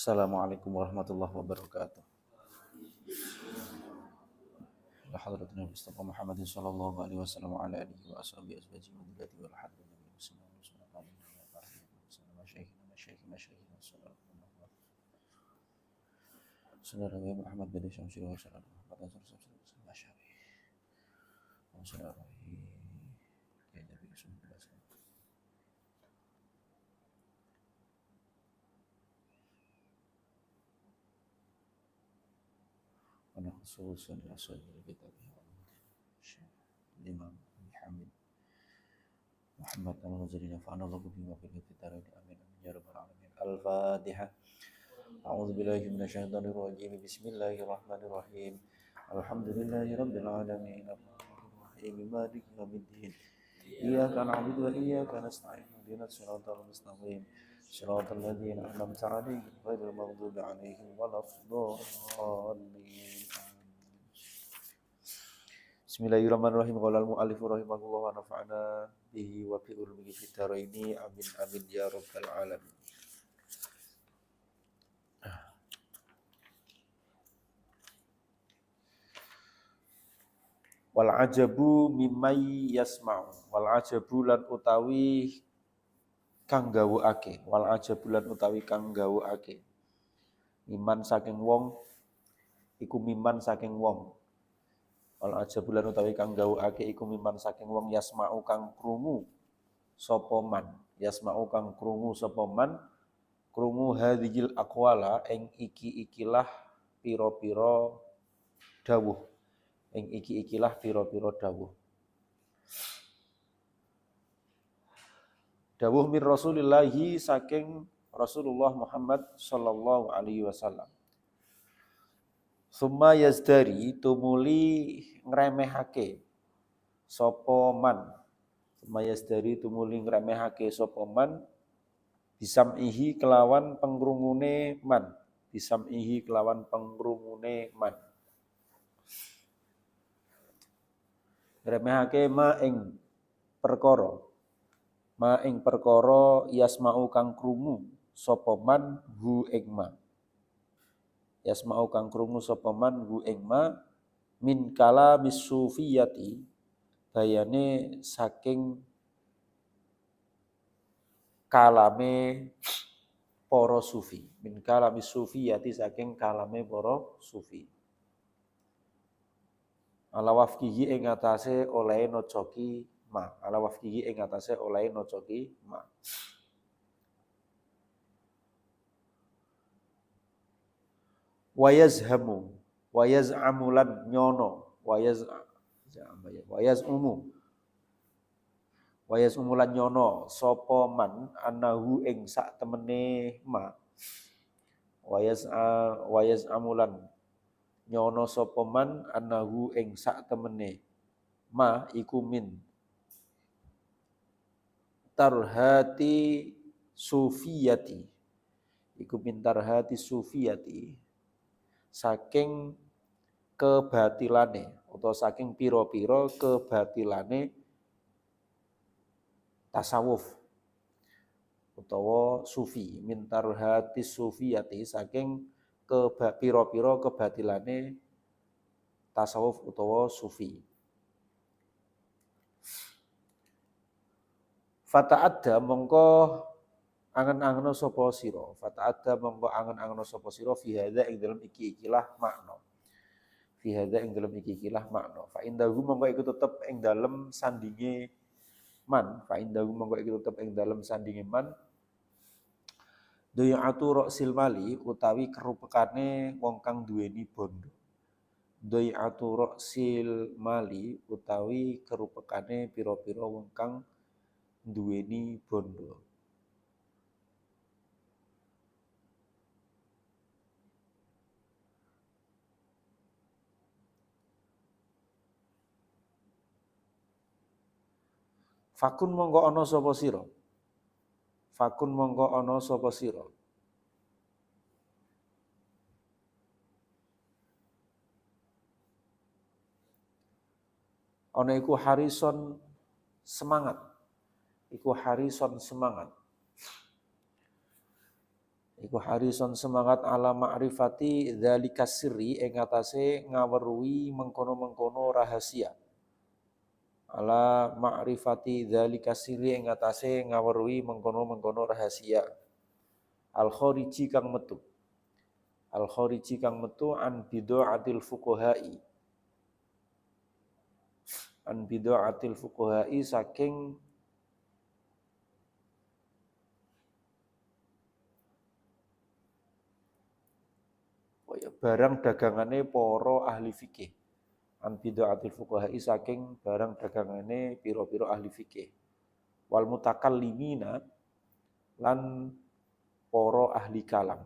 Assalamualaikum warahmatullahi wabarakatuh. La hadratina Mustafa Muhammadin sallallahu alaihi wasallam wa ala alihi wa ashabihi azwajihi wa dhurriyyatihi wal hadratina muslimin wa Saudara Muhammad bin Syamsi wa sallam Muhammad sallallahu alaihi wasallam Ana khususan asal kitab Imam Hamid Muhammad al-Ghazali nafa'ana Allah bima fil kitab amin ya rabbal alamin. Al-Fatihah. A'udzu billahi minasyaitonir rajim. Bismillahirrahmanirrahim. Alhamdulillahi rabbil alamin. Ar-rahmanir maliki yaumiddin. Iyyaka na'budu wa iyyaka nasta'in. Ihdinas siratal mustaqim. Siratal ladzina an'amta 'alaihim ghairil maghdubi 'alaihim waladdallin. Bismillahirrahmanirrahim. Qala al-mu'allif rahimahullah wa nafa'ana bihi wa bi ulmihi fid dharaini amin amin ya rabbal alamin. Wal ajabu mimai yasma'u. Wal ajabu lan utawi kang gawuake. Wal ajabu lan utawi kang gawuake. Miman saking wong iku miman saking wong. Wal ajabu lan utawi kang gawuake iku miman saking wong yasma'u kang krungu sapa man. Yasma'u kang krungu sapa man krungu hadzil aqwala ing iki-ikilah pira-pira dawuh. Ing iki-ikilah pira-pira dawuh. Dawuh min Rasulillahi saking Rasulullah Muhammad sallallahu alaihi wasallam. Summa yazdari tumuli ngremehake sapa man. Summa yazdari tumuli ngremehake sapa man bisam'ihi kelawan pengrungune man. Bisam'ihi kelawan pengrungune man. Ngremehake ma ing perkara yasma'u kang krungu sapa man hu ing ma. Yasma'u kang krungu sapa man hu ing ma min kalamis sufiyati bayane saking kalame para sufi. Min kalamis sufiyati saking kalame para sufi. Ala wafkihi ing atase olehe nocoki ma. Ala wafkihi ing atase olehe nocoki ma. Wayazhamu wayazamulan nyono wayazumulan nyono sapa man anahu ing sak temene ma. Wayazamulan nyono sapa man anahu ing sak temene ma iku min tarhati sufiyati. Iku min tarhati sufiyati saking kebatilane atau saking pira-pira kebatilane tasawuf utawa sufi. Min tarhati sufiyati saking pira-pira kebatilane tasawuf utawa sufi. Fata'adda mongko angen-angeno sapa sira. Fata'adda mongko angen-angeno sapa sira fi hadza ing dalem iki-ikilah makna. Fi hadza ing dalem iki-ikilah makna. Fa indahu mongko iku tetep ing dalem sandinge man. Fa indahu mongko iku tetep ing dalem sandinge man. Doyatu roksil mali utawi kerupekane wong kang duweni bondo. Doyatu roksil mali utawi kerupekane pira-pira wong kang duweni bondo. Fakun mongko ana sapa sira. Fakun mongko ana sapa sira. Ana iku harison semangat. Iku harison semangat. Iku harison semangat ala ma'rifati dzalika sirri ing atase ngaweruhi mengkono-mengkono rahasia. Ala ma'rifati dzalika sirri ing atase ngaweruhi mengkono-mengkono rahasia. Al khariji kang metu. Al khariji kang metu an bid'atil fuqaha'i. An bid'atil fuqaha'i saking barang dagangane para ahli fikih. An bid'atil fuqaha'i saking barang dagangane pira-pira ahli fikih. Wal mutakallimina lan para ahli kalam.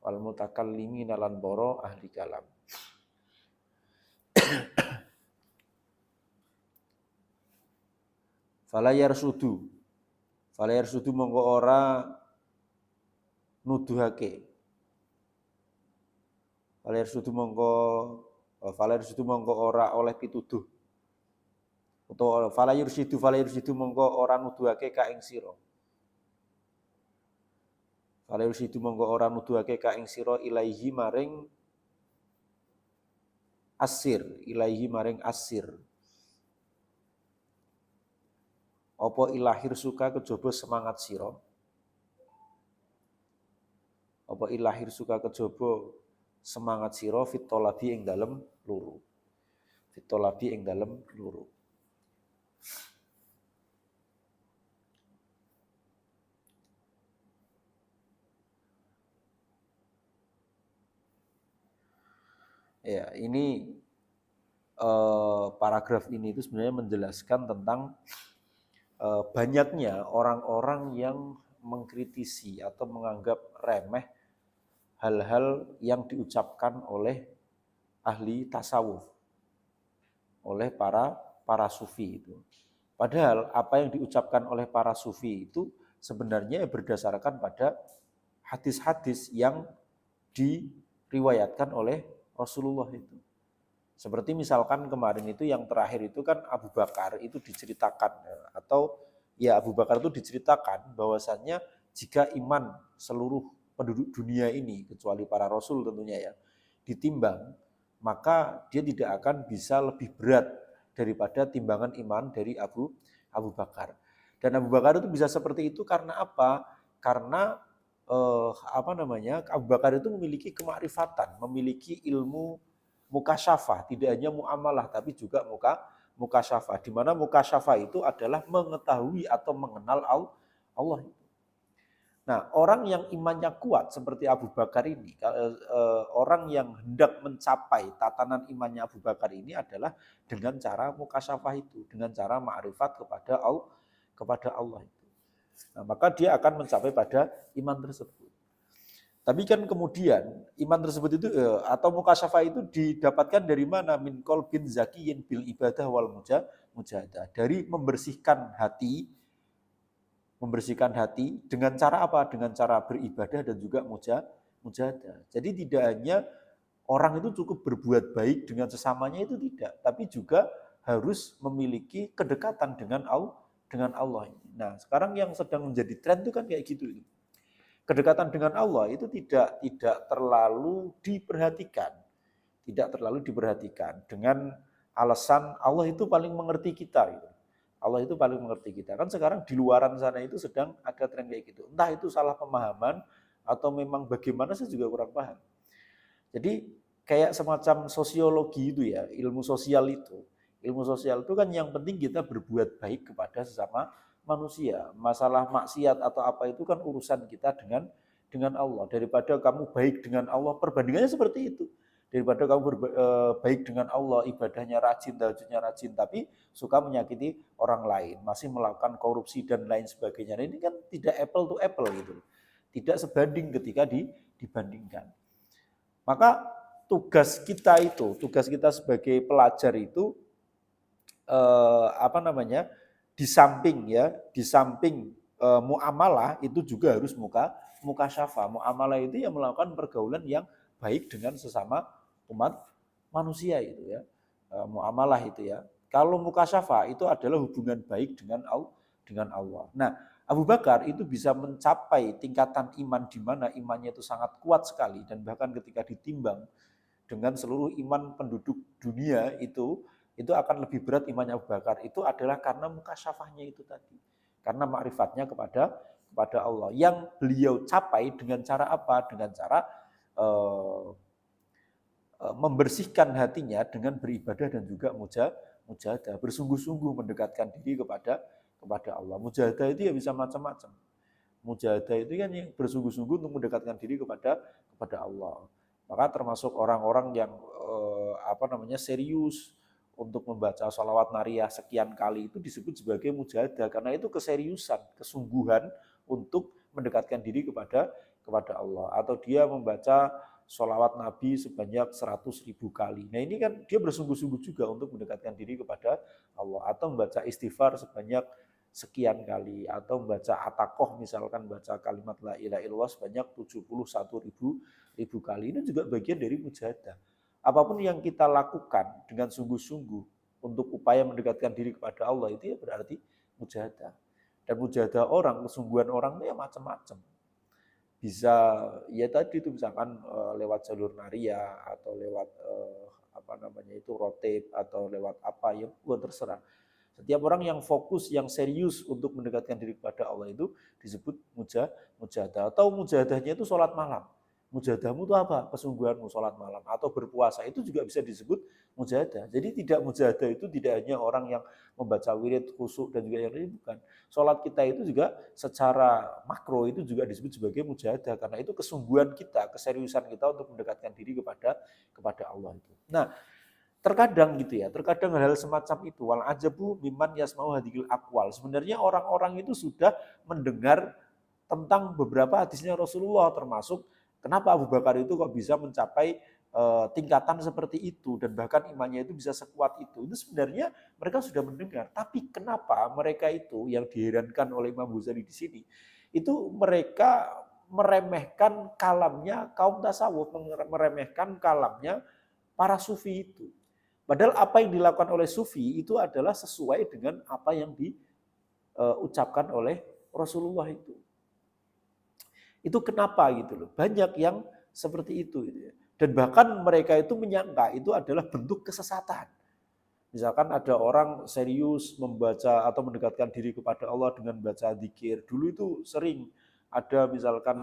Wal mutakallimina lan para ahli kalam. Falayar sudu mongko ora nuduhake. Falayar sudu mongko ora oleh pituduh. Utawa falayur sidu mongko ora nuduhake ka ing sira. Falayur sidu mongko ora nuduhake ka ing sira ilaihi maring asir. Apa ilahir suka kejaba semangat sira? Apa ilahir suka kejaba semangat sira fitolabi ing dalem luru. Fitolabi ing dalem luru. Ya, ini paragraf ini itu sebenarnya menjelaskan tentang banyaknya orang-orang yang mengkritisi atau menganggap remeh hal-hal yang diucapkan oleh ahli tasawuf, oleh para sufi itu. Padahal apa yang diucapkan oleh para sufi itu sebenarnya berdasarkan pada hadis-hadis yang diriwayatkan oleh Rasulullah itu. Seperti misalkan kemarin itu yang terakhir itu kan Abu Bakar itu diceritakan atau ya Abu Bakar itu diceritakan bahwasannya jika iman seluruh penduduk dunia ini kecuali para rasul tentunya ya ditimbang maka dia tidak akan bisa lebih berat daripada timbangan iman dari Abu Bakar. Dan Abu Bakar itu bisa seperti itu karena apa? Karena Abu Bakar itu memiliki kemakrifatan, memiliki ilmu mukasyafah, tidak hanya muamalah tapi juga mukasyafah. Di mana mukasyafah itu adalah mengetahui atau mengenal Allah. Nah, orang yang imannya kuat seperti Abu Bakar ini, orang yang hendak mencapai tatanan imannya Abu Bakar ini adalah dengan cara mukasyafah itu, dengan cara ma'rifat kepada Allah itu. Nah, maka dia akan mencapai pada iman tersebut. Tapi kan kemudian iman tersebut itu atau mukasyafah itu didapatkan dari mana? Min qalbin zakiyyin bil ibadah wal mujahadah. Dari membersihkan hati dengan cara apa? Dengan cara beribadah dan juga mujahadah. Jadi tidak hanya orang itu cukup berbuat baik dengan sesamanya itu tidak, tapi juga harus memiliki kedekatan dengan Allah. Nah, sekarang yang sedang menjadi tren itu kan kayak gitu. Kedekatan dengan Allah itu tidak terlalu diperhatikan. Tidak terlalu diperhatikan dengan alasan Allah itu paling mengerti kita gitu. Allah itu paling mengerti kita. Kan sekarang di luaran sana itu sedang ada tren kayak gitu. Entah itu salah pemahaman atau memang bagaimana saya juga kurang paham. Jadi kayak semacam sosiologi itu ya, ilmu sosial itu. Ilmu sosial itu kan yang penting kita berbuat baik kepada sesama manusia. Masalah maksiat atau apa itu kan urusan kita dengan Allah. Daripada kamu baik dengan Allah, perbandingannya seperti itu. Daripada kamu baik dengan Allah, ibadahnya rajin, tahajudnya rajin, tapi suka menyakiti orang lain, masih melakukan korupsi dan lain sebagainya. Nah, ini kan tidak apple to apple gitu. Tidak sebanding ketika dibandingkan. Maka tugas kita sebagai pelajar itu di samping muamalah itu juga harus mukasyafah. Muamalah itu yang melakukan pergaulan yang baik dengan sesama umat manusia itu ya. Muamalah itu ya. Kalau mukasyafah itu adalah hubungan baik dengan Allah. Nah, Abu Bakar itu bisa mencapai tingkatan iman di mana imannya itu sangat kuat sekali, dan bahkan ketika ditimbang dengan seluruh iman penduduk dunia itu akan lebih berat imannya Abu Bakar. Itu adalah karena mukasyafahnya itu tadi. Karena makrifatnya kepada Allah. Yang beliau capai dengan cara apa? Dengan cara eh, membersihkan hatinya dengan beribadah dan juga mujahadah, bersungguh-sungguh mendekatkan diri kepada Allah. Mujahadah itu ya bisa macam-macam. Mujahadah itu kan yang bersungguh-sungguh untuk mendekatkan diri kepada Allah. Maka termasuk orang-orang yang serius untuk membaca sholawat nariyah sekian kali itu disebut sebagai mujahadah, karena itu keseriusan, kesungguhan untuk mendekatkan diri kepada Allah. Atau dia membaca sholawat Nabi sebanyak 100.000 kali. Nah ini kan dia bersungguh-sungguh juga untuk mendekatkan diri kepada Allah. Atau membaca istighfar sebanyak sekian kali. Atau membaca atakoh, misalkan baca kalimat la ilaha illallah sebanyak 71.000 kali. Ini juga bagian dari mujahadah. Apapun yang kita lakukan dengan sungguh-sungguh untuk upaya mendekatkan diri kepada Allah, itu ya berarti mujahadah. Dan mujahadah orang, kesungguhan orang itu ya macam-macam. Bisa ya tadi itu misalkan lewat jalur naria atau lewat rotib atau lewat apa ya terserah. Setiap orang yang fokus, yang serius untuk mendekatkan diri kepada Allah itu disebut mujahadah. Atau mujahadahnya itu sholat malam. Mujahadahmu itu apa? Kesungguhanmu sholat malam. Atau berpuasa itu juga bisa disebut mujahadah. Jadi tidak mujahadah itu tidak hanya orang yang membaca wirid, khusyuk dan juga yang lain, bukan. Sholat kita itu juga secara makro itu juga disebut sebagai mujahadah. Karena itu kesungguhan kita, keseriusan kita untuk mendekatkan diri kepada Allah itu. Nah, terkadang gitu ya, terkadang hal-hal semacam itu, wal ajabu mimman yasma'u hadhil aqwal. Sebenarnya orang-orang itu sudah mendengar tentang beberapa hadisnya Rasulullah, termasuk kenapa Abu Bakar itu kok bisa mencapai tingkatan seperti itu dan bahkan imannya itu bisa sekuat itu. Itu sebenarnya mereka sudah mendengar. Tapi kenapa mereka itu yang diherankan oleh Imam Ghazali di sini, itu mereka meremehkan kalamnya kaum tasawuf, meremehkan kalamnya para sufi itu. Padahal apa yang dilakukan oleh sufi itu adalah sesuai dengan apa yang diucapkan oleh Rasulullah itu. Itu kenapa gitu loh. Banyak yang seperti itu gitu ya. Dan bahkan mereka itu menyangka itu adalah bentuk kesesatan. Misalkan ada orang serius membaca atau mendekatkan diri kepada Allah dengan baca zikir. Dulu itu sering ada misalkan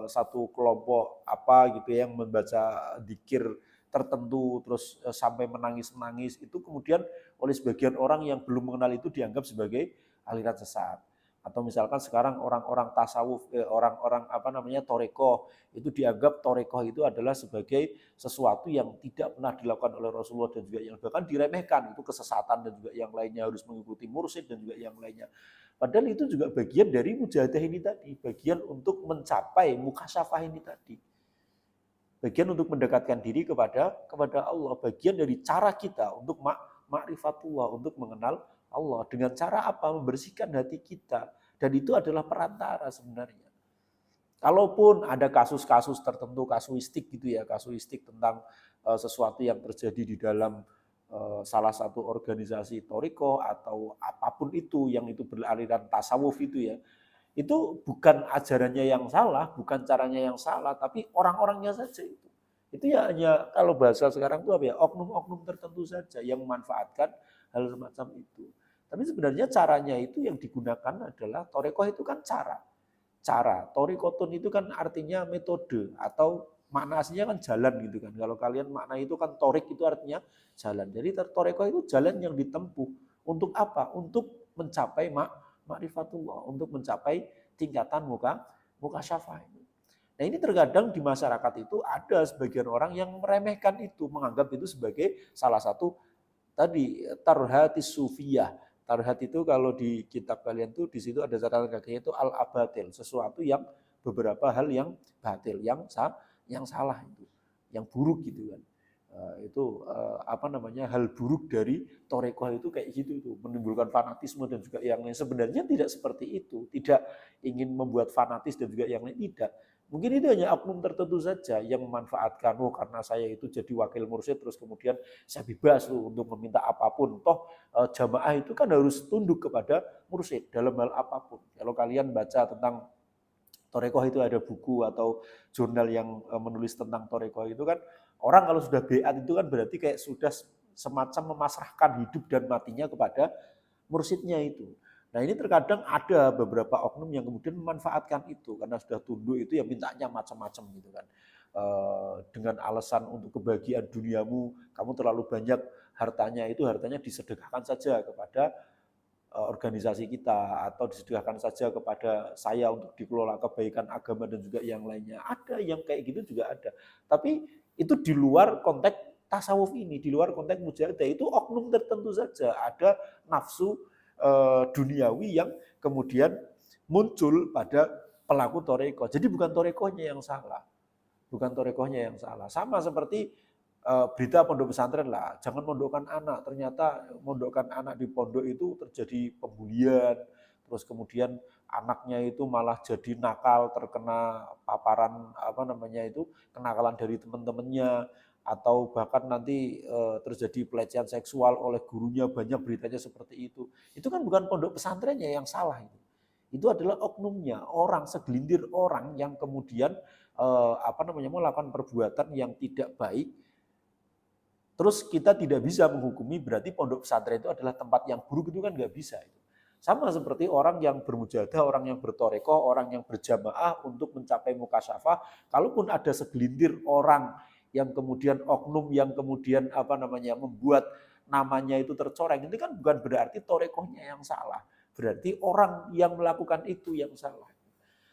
satu kelompok apa gitu yang membaca zikir tertentu terus sampai menangis-nangis, itu kemudian oleh sebagian orang yang belum mengenal itu dianggap sebagai aliran sesat. Atau misalkan sekarang orang-orang tasawuf, orang-orang torekoh, itu dianggap torekoh itu adalah sebagai sesuatu yang tidak pernah dilakukan oleh Rasulullah dan juga yang bahkan diremehkan, itu kesesatan dan juga yang lainnya, harus mengikuti mursyid dan juga yang lainnya. Padahal itu juga bagian dari mujahadah ini tadi, bagian untuk mencapai mukasyafah ini tadi. Bagian untuk mendekatkan diri kepada Allah, bagian dari cara kita untuk ma'rifatullah, untuk mengenal Allah. Dengan cara apa? Membersihkan hati kita. Dan itu adalah perantara sebenarnya. Kalaupun ada kasus-kasus tertentu, kasuistik gitu ya, kasuistik tentang sesuatu yang terjadi di dalam salah satu organisasi toriko atau apapun itu yang itu beraliran tasawuf itu ya, itu bukan ajarannya yang salah, bukan caranya yang salah, tapi orang-orangnya saja itu. Itu ya hanya kalau bahasa sekarang itu apa ya, oknum-oknum tertentu saja yang memanfaatkan hal semacam itu. Tapi sebenarnya caranya itu yang digunakan adalah torekoh itu kan cara. Torikotun itu kan artinya metode atau makna aslinya kan jalan gitu kan. Kalau kalian makna itu kan torik itu artinya jalan. Jadi torekoh itu jalan yang ditempuh. Untuk apa? Untuk mencapai ma'rifatullah, untuk mencapai tingkatan mukasyafah. Nah ini terkadang di masyarakat itu ada sebagian orang yang meremehkan itu, menganggap itu sebagai salah satu tadi tarhati sufiyah. Tarhat itu kalau di kitab kalian tuh di situ ada catatan kakinya itu al-abatil, sesuatu yang beberapa hal yang batil, yang salah itu, yang buruk gitu kan. Hal buruk dari torekoh itu kayak gitu itu, menimbulkan fanatisme dan juga yang lain. Sebenarnya tidak seperti itu, tidak ingin membuat fanatis dan juga yang lain, tidak. Mungkin itu hanya oknum tertentu saja yang memanfaatkan, oh karena saya itu jadi wakil mursyid, terus kemudian saya bebas loh untuk meminta apapun. Toh jamaah itu kan harus tunduk kepada mursyid dalam hal apapun. Kalau kalian baca tentang Torekoh itu ada buku atau jurnal yang menulis tentang Torekoh itu kan, orang kalau sudah beat itu kan berarti kayak sudah semacam memasrahkan hidup dan matinya kepada mursyidnya itu. Nah ini terkadang ada beberapa oknum yang kemudian memanfaatkan itu karena sudah tunduk itu ya mintanya macam-macam gitu kan. Dengan alasan untuk kebahagiaan duniamu, kamu terlalu banyak hartanya, itu hartanya disedekahkan saja kepada organisasi kita atau disedekahkan saja kepada saya untuk dikelola kebaikan agama dan juga yang lainnya. Ada yang kayak gitu juga ada. Tapi itu di luar konteks tasawuf ini, di luar konteks mujahadah, itu oknum tertentu saja. Ada nafsu duniawi yang kemudian muncul pada pelaku toreko. Jadi bukan torekohnya yang salah. Bukan torekohnya yang salah. Sama seperti berita pondok pesantren lah. Jangan mondokkan anak. Ternyata mondokkan anak di pondok itu terjadi pembulian. Terus kemudian anaknya itu malah jadi nakal, terkena paparan kenakalan dari teman-temannya, atau bahkan nanti terjadi pelecehan seksual oleh gurunya, banyak beritanya seperti itu. Itu kan bukan pondok pesantrennya yang salah itu. Itu adalah oknumnya, orang segelintir orang yang kemudian melakukan perbuatan yang tidak baik. Terus kita tidak bisa menghukumi berarti pondok pesantren itu adalah tempat yang buruk, itu kan nggak bisa. Sama seperti orang yang bermujahadah, orang yang bertorekoh, orang yang berjamaah untuk mencapai mukasyafah, kalaupun ada segelintir orang yang kemudian oknum yang kemudian membuat namanya itu tercoreng, itu kan bukan berarti torekohnya yang salah, berarti orang yang melakukan itu yang salah.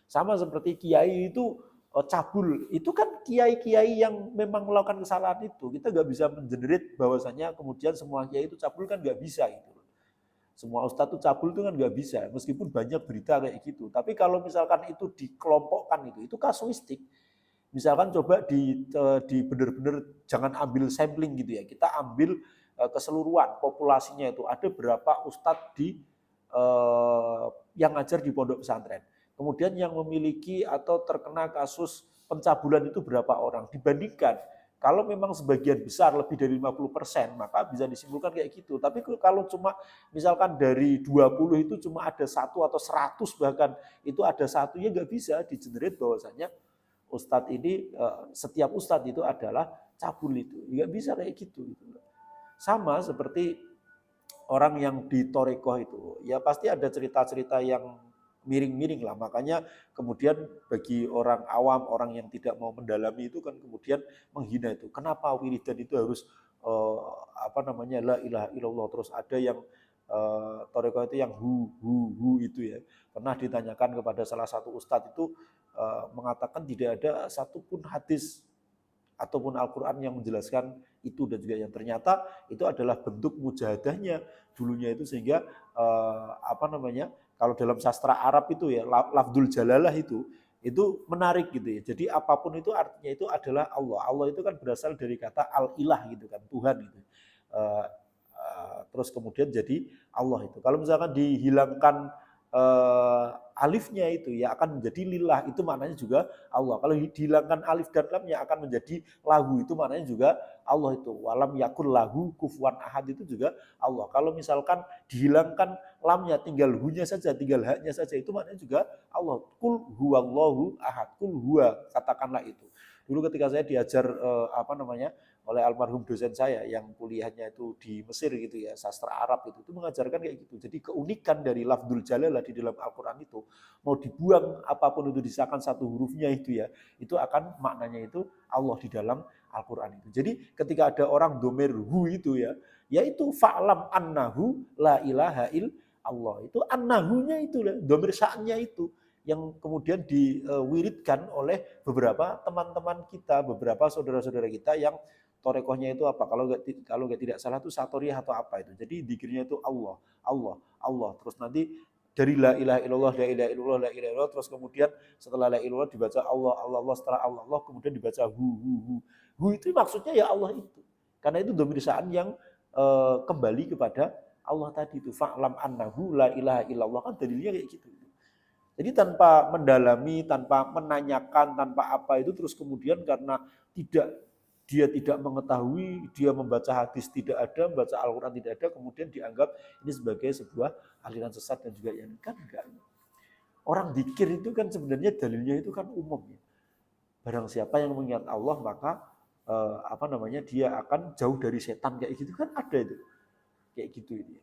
Sama seperti kiai itu cabul, itu kan kiai-kiai yang memang melakukan kesalahan itu. Kita nggak bisa mengenerit bahwasanya kemudian semua kiai itu cabul, kan nggak bisa itu. Semua ustadz itu cabul itu kan nggak bisa, meskipun banyak berita kayak gitu. Tapi kalau misalkan itu dikelompokkan itu kasuistik. Misalkan coba di benar-benar jangan ambil sampling gitu ya. Kita ambil keseluruhan populasinya itu ada berapa ustadz yang ngajar di pondok pesantren. Kemudian yang memiliki atau terkena kasus pencabulan itu berapa orang, dibandingkan kalau memang sebagian besar lebih dari 50%, maka bisa disimpulkan kayak gitu. Tapi kalau cuma misalkan dari 20 itu cuma ada 1 atau 100 bahkan itu ada satu, ya nggak bisa digenerate bahwasanya ustadz ini, setiap ustadz itu adalah cabul itu. Nggak bisa kayak gitu. Sama seperti orang yang di Torekoh itu, ya pasti ada cerita-cerita yang miring-miring lah. Makanya kemudian bagi orang awam, orang yang tidak mau mendalami itu kan kemudian menghina itu. Kenapa wiridan itu harus la ilaha illallah, terus ada yang Torekoh itu yang hu itu ya. Pernah ditanyakan kepada salah satu ustadz itu, mengatakan tidak ada satupun hadis ataupun Al-Quran yang menjelaskan itu, dan juga yang ternyata itu adalah bentuk mujahadahnya dulunya itu, sehingga kalau dalam sastra Arab itu ya lafdul jalalah itu menarik gitu ya. Jadi apapun itu artinya itu adalah Allah. Allah itu kan berasal dari kata al-ilah gitu kan, Tuhan gitu. Terus kemudian jadi Allah itu. Kalau misalkan dihilangkan alifnya itu ya akan menjadi lillah, itu maknanya juga Allah. Kalau dihilangkan alif dan lamnya akan menjadi lahu, itu maknanya juga Allah itu. Walam yakul lahu kufuwan ahad, itu juga Allah. Kalau misalkan dihilangkan lamnya, tinggal hunya saja, tinggal haknya saja, itu maknanya juga Allah. Kul huwallahu ahad, kul huwa, katakanlah itu. Dulu ketika saya diajar oleh almarhum dosen saya yang kuliahnya itu di Mesir gitu ya, sastra Arab itu mengajarkan kayak gitu. Jadi keunikan dari lafdzul jalalah di dalam Al-Qur'an itu, mau dibuang apapun itu, disahkan satu hurufnya itu ya, itu akan maknanya itu Allah di dalam Al-Qur'an itu. Jadi ketika ada orang domer hu itu ya, yaitu fa'lam annahu la ilaha illallah. Itu annahunya itu, domer sya'nya itu yang kemudian diwiridkan oleh beberapa teman-teman kita, beberapa saudara-saudara kita yang torekohnya itu apa? Kalau nggak tidak salah itu satoriyah atau apa itu. Jadi dikirnya itu Allah, Allah, Allah. Terus nanti dari la ilaha illallah, la ilaha illallah, la ilaha illallah, terus kemudian setelah la ilaha illallah dibaca Allah, Allah, Allah, setelah Allah, Allah kemudian dibaca hu, hu, hu. Hu itu maksudnya ya Allah itu. Karena itu domirisaan yang kembali kepada Allah tadi itu. Fa'lam annahu la ilaha illallah, kan dalilnya kayak gitu. Jadi tanpa mendalami, tanpa menanyakan, tanpa apa itu terus kemudian karena dia tidak mengetahui, dia membaca hadis tidak ada, membaca Al-Quran tidak ada, kemudian dianggap ini sebagai sebuah aliran sesat dan juga yang kan enggak. Orang zikir itu kan sebenarnya dalilnya itu kan umum ya. Barang siapa yang mengingat Allah maka dia akan jauh dari setan kayak gitu kan ada itu. Kayak gitu ini.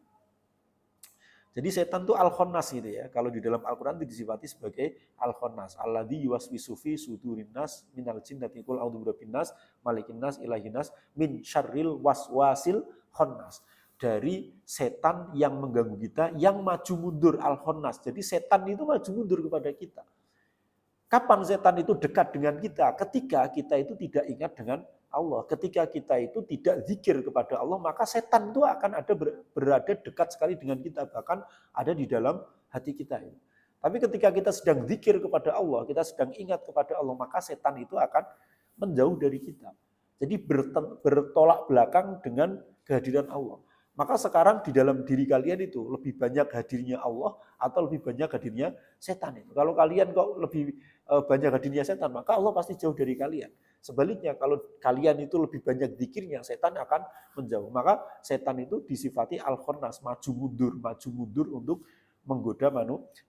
Jadi setan itu al-khannas gitu ya. Kalau di dalam Al-Quran itu disifati sebagai al-khannas. Alladzi yuwaswisu fi sudurin nas minal jinnati qul a'udzu birabbin nas, malikin nas, ilahin nas, min syarril waswasil khannas. Dari setan yang mengganggu kita, yang maju mundur al-khannas. Jadi setan itu maju mundur kepada kita. Kapan setan itu dekat dengan kita? Ketika kita itu tidak ingat dengan Allah. Ketika kita itu tidak zikir kepada Allah, maka setan itu akan berada dekat sekali dengan kita, bahkan ada di dalam hati kita. Tapi ketika kita sedang zikir kepada Allah, kita sedang ingat kepada Allah, maka setan itu akan menjauh dari kita. Jadi bertolak belakang dengan kehadiran Allah. Maka sekarang di dalam diri kalian itu lebih banyak hadirnya Allah atau lebih banyak hadirnya setan itu. Kalau kalian kok lebih banyak hadirnya setan, maka Allah pasti jauh dari kalian. Sebaliknya kalau kalian itu lebih banyak zikirnya, setan akan menjauh. Maka setan itu disifati al-khannas, maju mundur untuk menggoda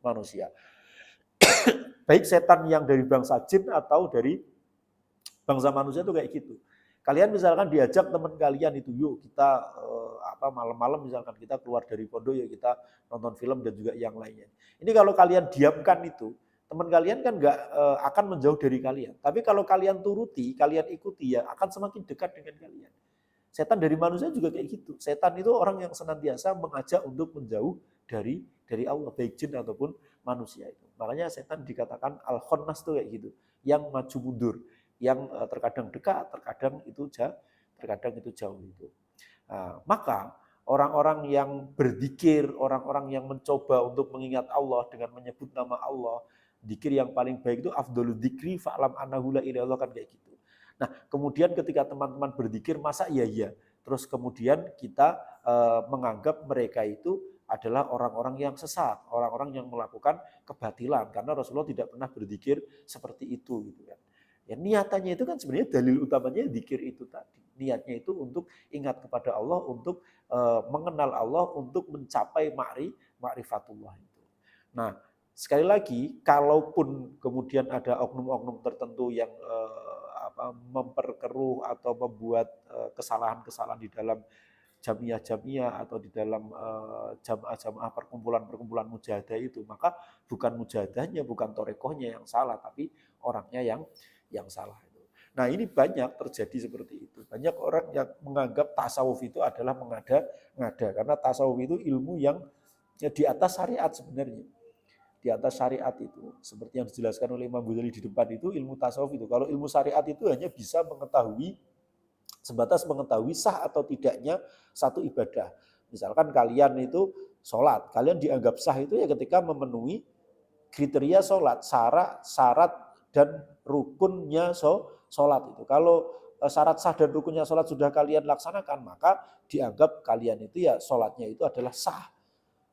manusia. Baik setan yang dari bangsa jin atau dari bangsa manusia itu kayak gitu. Kalian misalkan diajak teman kalian itu, yuk kita malam-malam misalkan kita keluar dari pondok ya kita nonton film dan juga yang lainnya. Ini kalau kalian diamkan itu, teman kalian kan nggak akan menjauh dari kalian. Tapi kalau kalian turuti, kalian ikuti ya akan semakin dekat dengan kalian. Setan dari manusia juga kayak gitu. Setan itu orang yang senantiasa mengajak untuk menjauh dari Allah, baik jin ataupun manusia itu. Makanya setan dikatakan al-khannas tuh kayak gitu, yang maju mundur, yang terkadang dekat, terkadang itu jauh itu. Nah, maka orang-orang yang berzikir, orang-orang yang mencoba untuk mengingat Allah dengan menyebut nama Allah, zikir yang paling baik itu afdhalul dzikri fa'lam annahu la ilaha illallah kan kayak gitu. Nah, kemudian ketika teman-teman berzikir masa iya. Terus kemudian kita menganggap mereka itu adalah orang-orang yang sesat, orang-orang yang melakukan kebatilan karena Rasulullah tidak pernah berzikir seperti itu gitu kan. Ya, niatannya itu kan sebenarnya dalil utamanya zikir itu tadi. Niatnya itu untuk ingat kepada Allah, untuk mengenal Allah, untuk mencapai ma'rifatullah itu. Nah, sekali lagi, kalaupun kemudian ada oknum-oknum tertentu yang memperkeruh atau membuat kesalahan-kesalahan di dalam jamiah-jamiah atau di dalam jamaah-jamaah perkumpulan-perkumpulan mujahadah itu, maka bukan mujahadahnya, bukan torekohnya yang salah, tapi orangnya yang salah itu. Nah ini banyak terjadi seperti itu. Banyak orang yang menganggap tasawuf itu adalah mengada-ngada. Karena tasawuf itu ilmu yang di atas syariat sebenarnya. Di atas syariat itu. Seperti yang dijelaskan oleh Imam Ghazali di depan itu, ilmu tasawuf itu. Kalau ilmu syariat itu hanya bisa sebatas mengetahui sah atau tidaknya satu ibadah. Misalkan kalian itu sholat. Kalian dianggap sah itu ya ketika memenuhi kriteria sholat, syarat dan rukunnya sholat itu. Kalau syarat sah dan rukunnya sholat sudah kalian laksanakan, maka dianggap kalian itu ya sholatnya itu adalah sah.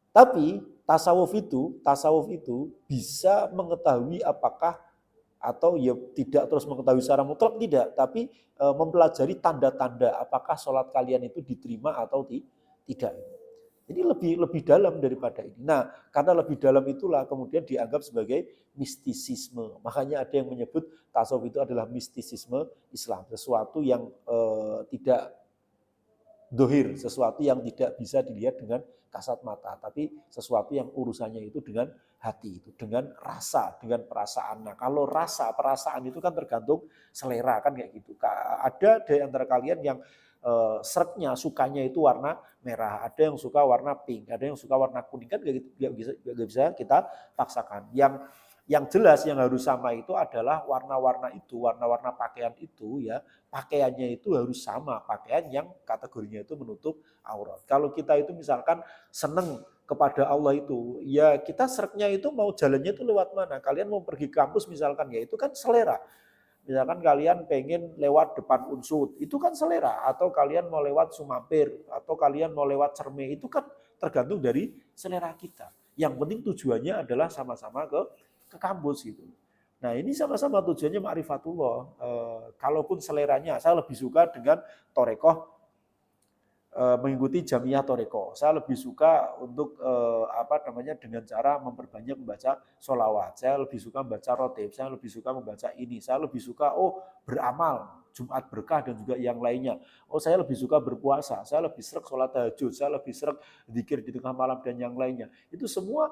Tapi tasawuf itu bisa mengetahui apakah atau ya tidak terus mengetahui secara mutlak tidak, tapi mempelajari tanda-tanda apakah sholat kalian itu diterima atau tidak. Jadi lebih dalam daripada ini. Nah, karena lebih dalam itulah kemudian dianggap sebagai mistisisme. Makanya ada yang menyebut tasawuf itu adalah mistisisme Islam. Sesuatu yang tidak dohir, sesuatu yang tidak bisa dilihat dengan kasat mata. Tapi sesuatu yang urusannya itu dengan hati, itu dengan rasa, dengan perasaan. Nah, kalau perasaan itu kan tergantung selera kan kayak gitu. Ada dari antara kalian yang seretnya, sukanya itu warna merah, ada yang suka warna pink, ada yang suka warna kuning, kan gak bisa kita paksakan. Yang jelas yang harus sama itu adalah warna-warna itu, warna-warna pakaian itu ya, pakaiannya itu harus sama, pakaian yang kategorinya itu menutup aurat. Kalau kita itu misalkan seneng kepada Allah itu, ya kita seretnya itu mau jalannya itu lewat mana? Kalian mau pergi kampus misalkan, ya itu kan selera. Misalkan kalian pengen lewat depan Unsud, itu kan selera. Atau kalian mau lewat Sumampir, atau kalian mau lewat Cerme, itu kan tergantung dari selera kita. Yang penting tujuannya adalah sama-sama ke kampus gitu. Nah ini sama-sama tujuannya ma'rifatullah. Kalaupun seleranya, saya lebih suka dengan torekoh mengikuti jamiah toreko. Saya lebih suka untuk dengan cara memperbanyak membaca sholawat. Saya lebih suka membaca rotib. Saya lebih suka membaca ini. Saya lebih suka beramal Jumat berkah dan juga yang lainnya. Saya lebih suka berpuasa. Saya lebih sreg sholat tahajud. Saya lebih sreg zikir di tengah malam dan yang lainnya. Itu semua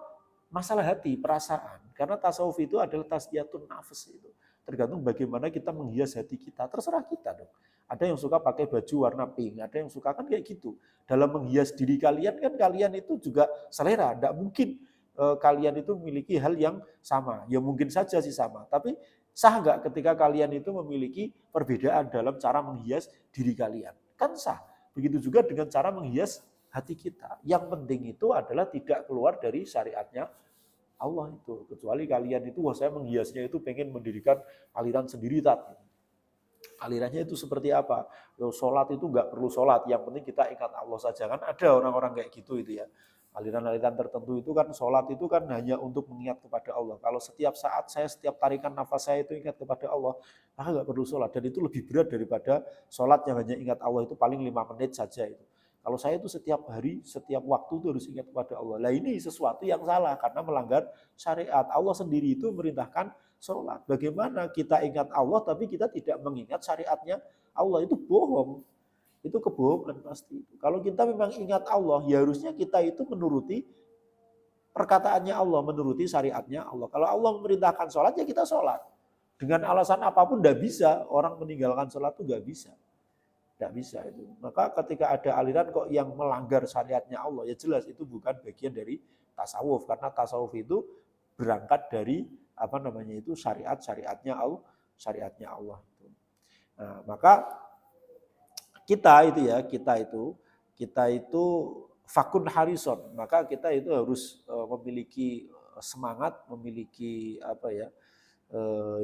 masalah hati, perasaan. Karena tasawuf itu adalah tasbiyatun nafs itu. Tergantung bagaimana kita menghias hati kita. Terserah kita dong. Ada yang suka pakai baju warna pink, ada yang suka kan kayak gitu. Dalam menghias diri kalian kan kalian itu juga selera. Tidak mungkin kalian itu memiliki hal yang sama. Ya mungkin saja sih sama. Tapi sah nggak ketika kalian itu memiliki perbedaan dalam cara menghias diri kalian? Kan sah. Begitu juga dengan cara menghias hati kita. Yang penting itu adalah tidak keluar dari syariatnya Allah itu. Kecuali kalian itu, saya menghiasnya itu pengen mendirikan aliran sendiri tak. Alirannya itu seperti apa? Sholat itu nggak perlu sholat, yang penting kita ingat Allah saja. Kan ada orang-orang kayak gitu itu ya. Aliran-aliran tertentu itu kan sholat itu kan hanya untuk mengingat kepada Allah. Kalau setiap saat setiap tarikan nafas saya itu ingat kepada Allah, maka nggak perlu sholat. Dan itu lebih berat daripada sholat yang hanya ingat Allah itu paling 5 menit saja itu. Kalau saya itu setiap hari, setiap waktu itu harus ingat kepada Allah. Nah ini sesuatu yang salah karena melanggar syariat. Allah sendiri itu merintahkan sholat. Bagaimana kita ingat Allah tapi kita tidak mengingat syariatnya Allah, itu bohong. Itu kebohongan pasti. Kalau kita memang ingat Allah, ya harusnya kita itu menuruti perkataannya Allah, menuruti syariatnya Allah. Kalau Allah memerintahkan sholat, ya kita sholat. Dengan alasan apapun tidak bisa. Orang meninggalkan sholat itu nggak bisa. Tidak bisa itu. Maka ketika ada aliran kok yang melanggar syariatnya Allah, ya jelas itu bukan bagian dari tasawuf. Karena tasawuf itu berangkat dari syariatnya Allah, syariatnya Allah. Nah, maka kita itu fakun harison. Maka kita itu harus memiliki semangat, memiliki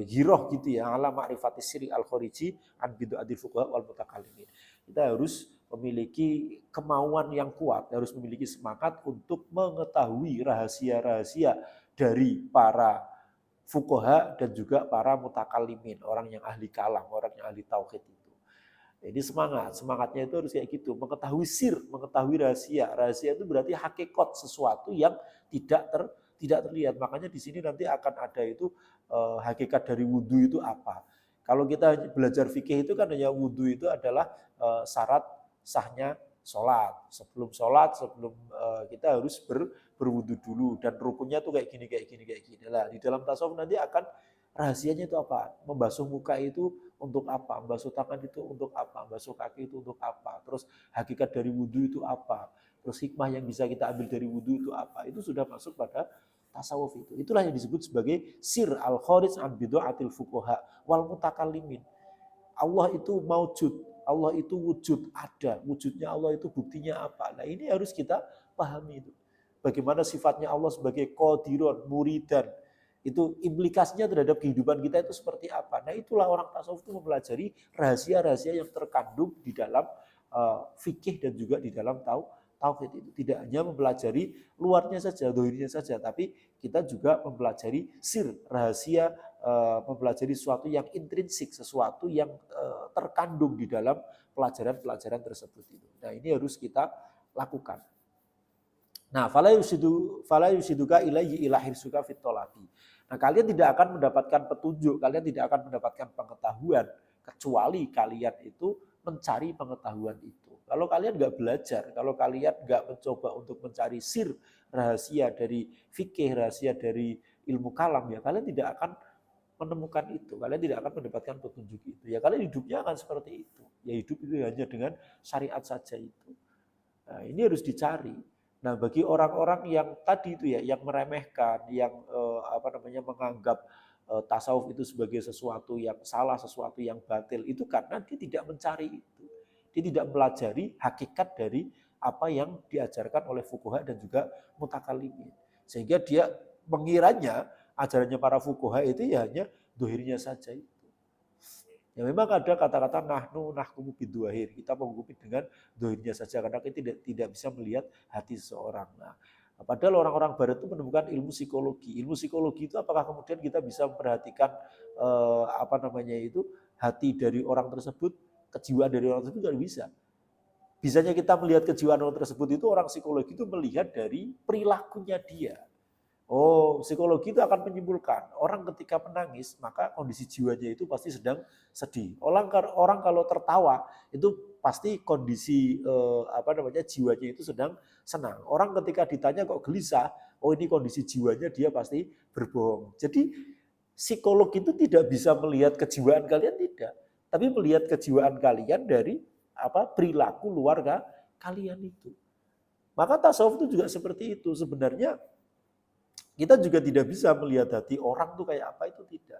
giroh gitu ya, ala ma'rifati siri al-khariji an bid'atil fuqaha wal mutakallimin. Kita harus memiliki kemauan yang kuat, harus memiliki semangat untuk mengetahui rahasia-rahasia dari para fuqaha dan juga para mutakallimin, orang yang ahli kalam, orang yang ahli tauhid itu. Jadi semangatnya itu harus kayak gitu, mengetahui sir, mengetahui rahasia. Rahasia itu berarti hakikat sesuatu yang tidak terlihat. Makanya di sini nanti akan ada itu hakikat dari wudhu itu apa. Kalau kita belajar fikih itu kan hanya wudhu itu adalah syarat sahnya sholat. Sebelum kita harus berwudhu dulu dan rukunnya tuh kayak gini. Nah, di dalam tasawuf nanti akan rahasianya itu apa? Membasuh muka itu untuk apa? Membasuh tangan itu untuk apa? Membasuh kaki itu untuk apa? Terus hakikat dari wudhu itu apa? Terus hikmah yang bisa kita ambil dari wudhu itu apa? Itu sudah masuk pada tasawuf itu. Itulah yang disebut sebagai sir al-kharij an bid'atil fuqaha wal mutakallimin. Allah itu maujud, Allah itu wujud, ada. Wujudnya Allah itu buktinya apa? Nah ini harus kita pahami itu. Bagaimana sifatnya Allah sebagai qadirun, muridan. Itu implikasinya terhadap kehidupan kita itu seperti apa. Nah itulah orang tasawuf itu mempelajari rahasia-rahasia yang terkandung di dalam fikih dan juga di dalam tauhid itu. Tidak hanya mempelajari luarnya saja, dohirnya saja, tapi kita juga mempelajari sir, rahasia, mempelajari sesuatu yang intrinsik, sesuatu yang terkandung di dalam pelajaran-pelajaran tersebut itu. Nah ini harus kita lakukan. Nah, fala yusiduka ilaihi ila hirsuka fit thalabi. Nah, kalian tidak akan mendapatkan petunjuk, kalian tidak akan mendapatkan pengetahuan kecuali kalian itu mencari pengetahuan itu. Kalau kalian nggak belajar, kalau kalian nggak mencoba untuk mencari sir, rahasia dari fikih, rahasia dari ilmu kalam, ya kalian tidak akan menemukan itu. Kalian tidak akan mendapatkan petunjuk itu. Ya kalian hidupnya akan seperti itu. Ya hidup itu hanya dengan syariat saja itu. Nah, ini harus dicari. Nah, bagi orang-orang yang tadi itu ya, yang meremehkan, yang menganggap tasawuf itu sebagai sesuatu yang salah, sesuatu yang batil, itu karena dia tidak mencari itu. Dia tidak pelajari hakikat dari apa yang diajarkan oleh fuqaha dan juga mutakallimin. Sehingga dia mengiranya ajarannya para fuqaha itu ya hanya dohirnya saja itu. Ya memang ada kata-kata nahkumu biduahir. Kita menghukumi dengan dohirnya saja karena kita tidak bisa melihat hati seseorang. Nah, Padahal orang-orang barat itu menemukan ilmu psikologi. Ilmu psikologi itu apakah kemudian kita bisa memperhatikan hati dari orang tersebut, kejiwaan dari orang tersebut, tidak bisa. Bisanya kita melihat kejiwaan orang tersebut itu orang psikologi itu melihat dari perilakunya dia. Oh, psikologi itu akan menyimpulkan orang ketika menangis maka kondisi jiwanya itu pasti sedang sedih. Orang kalau tertawa itu pasti kondisi jiwanya itu sedang senang. Orang ketika ditanya kok gelisah, oh ini kondisi jiwanya dia pasti berbohong. Jadi psikolog itu tidak bisa melihat kejiwaan kalian, tidak, tapi melihat kejiwaan kalian dari perilaku luar kalian itu. Maka tasawuf itu juga seperti itu. Sebenarnya kita juga tidak bisa melihat hati orang tuh kayak apa, itu tidak.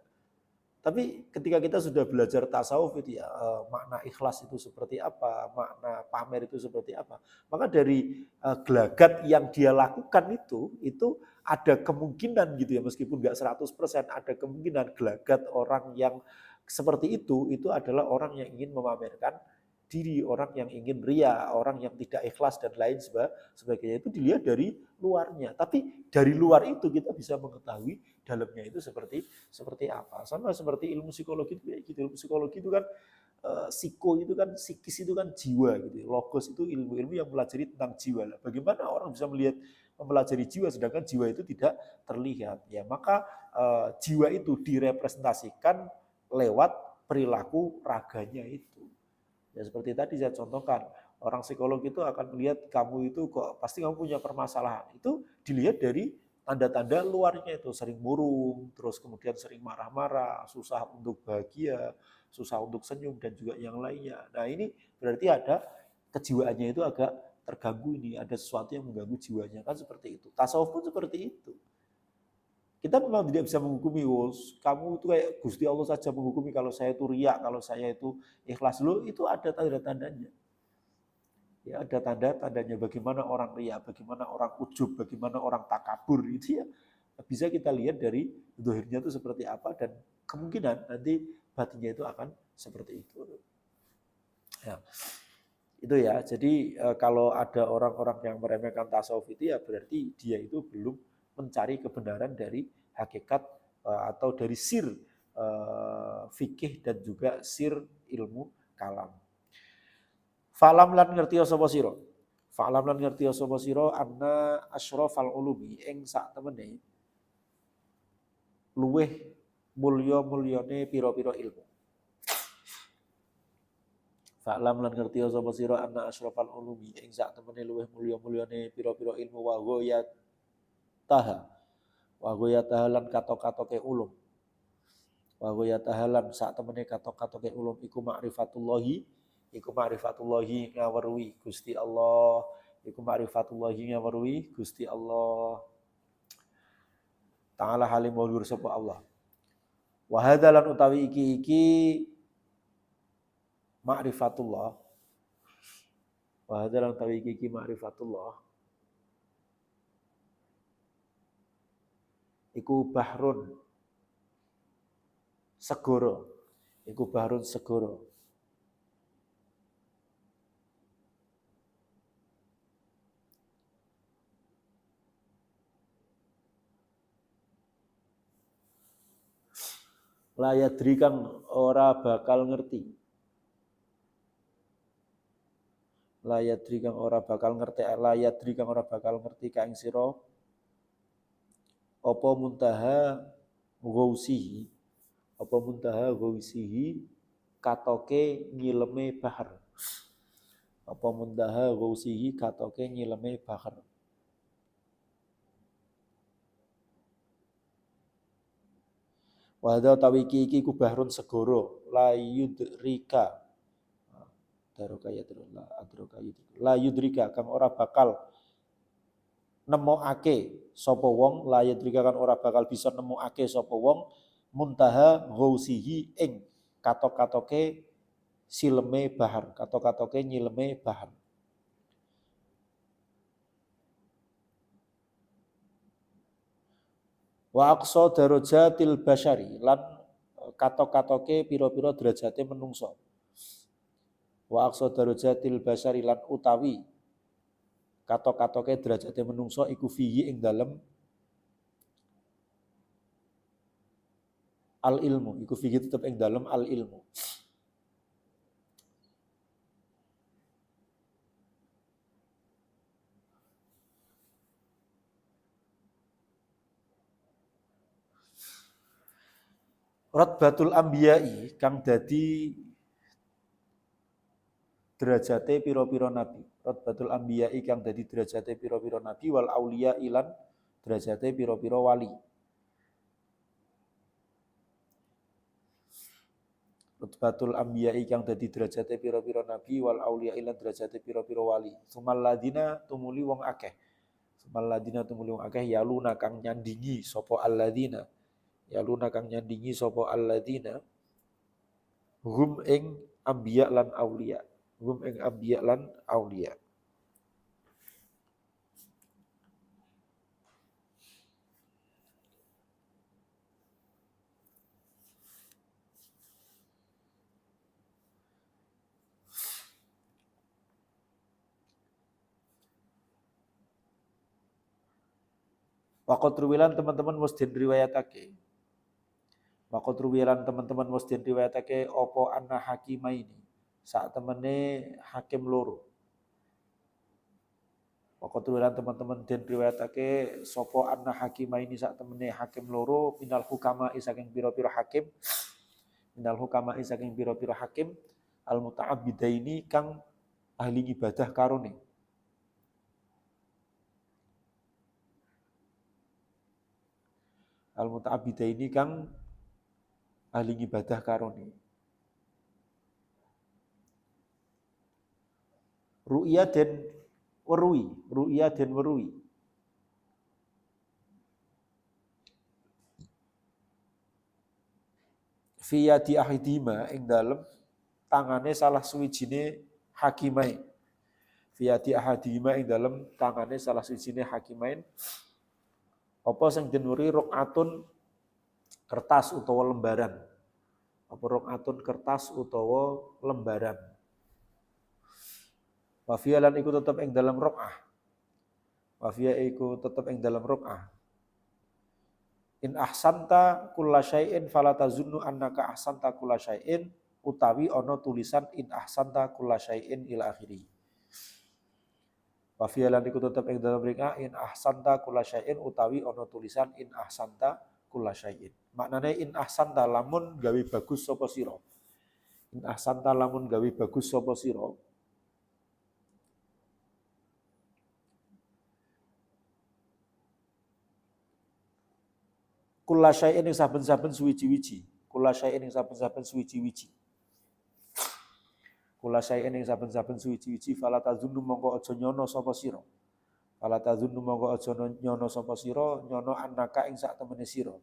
Tapi ketika kita sudah belajar tasawuf itu ya, makna ikhlas itu seperti apa, makna pamer itu seperti apa. Maka dari gelagat yang dia lakukan itu ada kemungkinan gitu ya, meskipun nggak 100%, ada kemungkinan gelagat orang yang seperti itu adalah orang yang ingin memamerkan diri, orang yang ingin ria, orang yang tidak ikhlas dan lain sebagainya. Itu dilihat dari luarnya. Tapi dari luar itu kita bisa mengetahui dalamnya itu seperti apa. Sama seperti ilmu psikologi itu kayak gitu. Ilmu psikologi itu kan psiko itu kan psikis, itu kan jiwa gitu. Logos itu ilmu-ilmu yang mempelajari tentang jiwa. Bagaimana orang bisa mempelajari jiwa sedangkan jiwa itu tidak terlihat. Ya, maka jiwa itu direpresentasikan lewat perilaku raganya itu. Ya seperti tadi saya contohkan, orang psikolog itu akan melihat kamu itu kok pasti kamu punya permasalahan. Itu dilihat dari tanda-tanda luarnya itu, sering murung, terus kemudian sering marah-marah, susah untuk bahagia, susah untuk senyum dan juga yang lainnya. Nah, ini berarti ada kejiwaannya itu agak terganggu, ini ada sesuatu yang mengganggu jiwanya, kan seperti itu. Tasawuf pun seperti itu. Kita memang tidak bisa menghukumi, kamu itu kayak Gusti Allah saja menghukumi kalau saya itu riak, kalau saya itu ikhlas. Dulu itu ada tanda-tandanya. Ya, ada tanda-tandanya bagaimana orang riak, bagaimana orang ujub, bagaimana orang takabur, itu ya bisa kita lihat dari zahirnya itu seperti apa, dan kemungkinan nanti batinnya itu akan seperti itu. Ya. Itu ya. Jadi kalau ada orang-orang yang meremehkan tasawuf itu ya berarti dia itu belum mencari kebenaran dari hakikat atau dari sir fikih dan juga sir ilmu kalam. Falam lan ngerti sapa sira. Falam lan ngerti sapa sira anna asyrafal ulumi ing sak temene luweh mulya-mulyane pira-pira ilmu. Fa'lam lan ngerti sapa sira anna asyrafal ulumi ing sak temene luweh mulya-mulyane pira-pira ilmu wa taha. Wa tahalan katok-katoke ulum. Wa tahalan sak temene katok-katoke ulum iku ma'rifatullahi ngaweruhi Gusti Allah. Iku ma'rifatullahi ngaweruhi Gusti Allah. Ta'ala halim wa sapa Allah. Wa hadalan utawi iki ma'rifatullah. Wa hadalan utawi iki ma'rifatullah. Iku bahrun segoro. Iku bahrun segoro. Layadri kang ora bakal ngerti. Layadri kang ora bakal ngerti. Layadri kang ora bakal ngerti ka ing sira apa muntaha ghausihi, apa muntaha ghausihi katoke nyileme bahar. Apa muntaha ghausihi katoke nyileme bahar. Wahda tawiki iki ku bahrun segoro la yudrika. Daroka ya la adroka la yudrika kang ora bakal nemokake sapa wong, la yudrika kan ora bakal bisa nemokake sapa wong muntaha ghausihi ing katok-katoke sileme bahar, katok-katoke nyileme bahar. Wa aqsa darajatil basyari lan katok-katoke pira-pira derajate menungso. Wa aqsa darajatil basyari lan utawi katok-katoke derajate menungso iku fihi ing dalem al ilmu, iku fihi tetep ing dalem al ilmu. Rotbatul ambiyai kang dadi derajate pira-pira nabi. Rotbatul ambiyai kang dadi derajate pira-pira nabi wal auliya ilan derajate pira-pira wali. Rotbatul ambiyai kang dadi derajate pira-pira nabi wal auliya ilan derajate pira-pira wali. Sumal ladina tumuli wong akeh. Sumal ladina tumuli wong akeh yaluna kang nyandingi sapa alladzina. Yaluna kang nyandingi sapa alladzina hum ing ambiya lan aulia. Hum ing ambiya lan aulia. Waqat ruwilan teman-teman mesti riwayatake. Waqat ruwilan teman-teman mesti riwayatake opo anna hakimaini. Saat temene hakim loro. Waqat ruwilan teman-teman den riwayatake sapa anna hakimaini saat temene hakim loro minal hukama saking pira-pira hakim. Minal hukama saking pira-pira hakim al muta'abbidaini kang ahli ibadah karone. Al muta'abbidaini kang ahli ibadah karone. Ru'ya den weruhi, ru'ya den weruhi. Fiyadi ahidima ing dalem tangane salah suwijine hakimain. Fiyadi ahadima ing dalem tangane salah suwijine hakimain. Apa sing den weruhi rokatun kertas utawa lembaran. Apa rokatun kertas utawa lembaran. Wafia lan iku tetep ing dalam rok'ah. Wafia iku tetep ing dalam rok'ah. In ahsanta kulla syai'in fala tazunnu annaka ahsanta kulla syai'in utawi ana tulisan in ahsanta kulla syai'in ila akhiri. Wafia lan iku tetep ing dalam rok'ah in ahsanta kulla syai'in utawi ana tulisan in ahsanta kulla syai'in. Maknane in ahsanta lamun gawe bagus sapa sira. In ahsanta lamun gawe bagus sapa sira. Kula syai'in ing saben-saben suwiji-wiji. Kula syai'in ing saben-saben suwiji-wiji. Kula syai'in ing saben-saben suwiji-wiji fala tazunnu mongko aja nyono sapa sira. Fala tazunnu mongko aja nyono sapa sira, nyono annaka ing sak temene sira.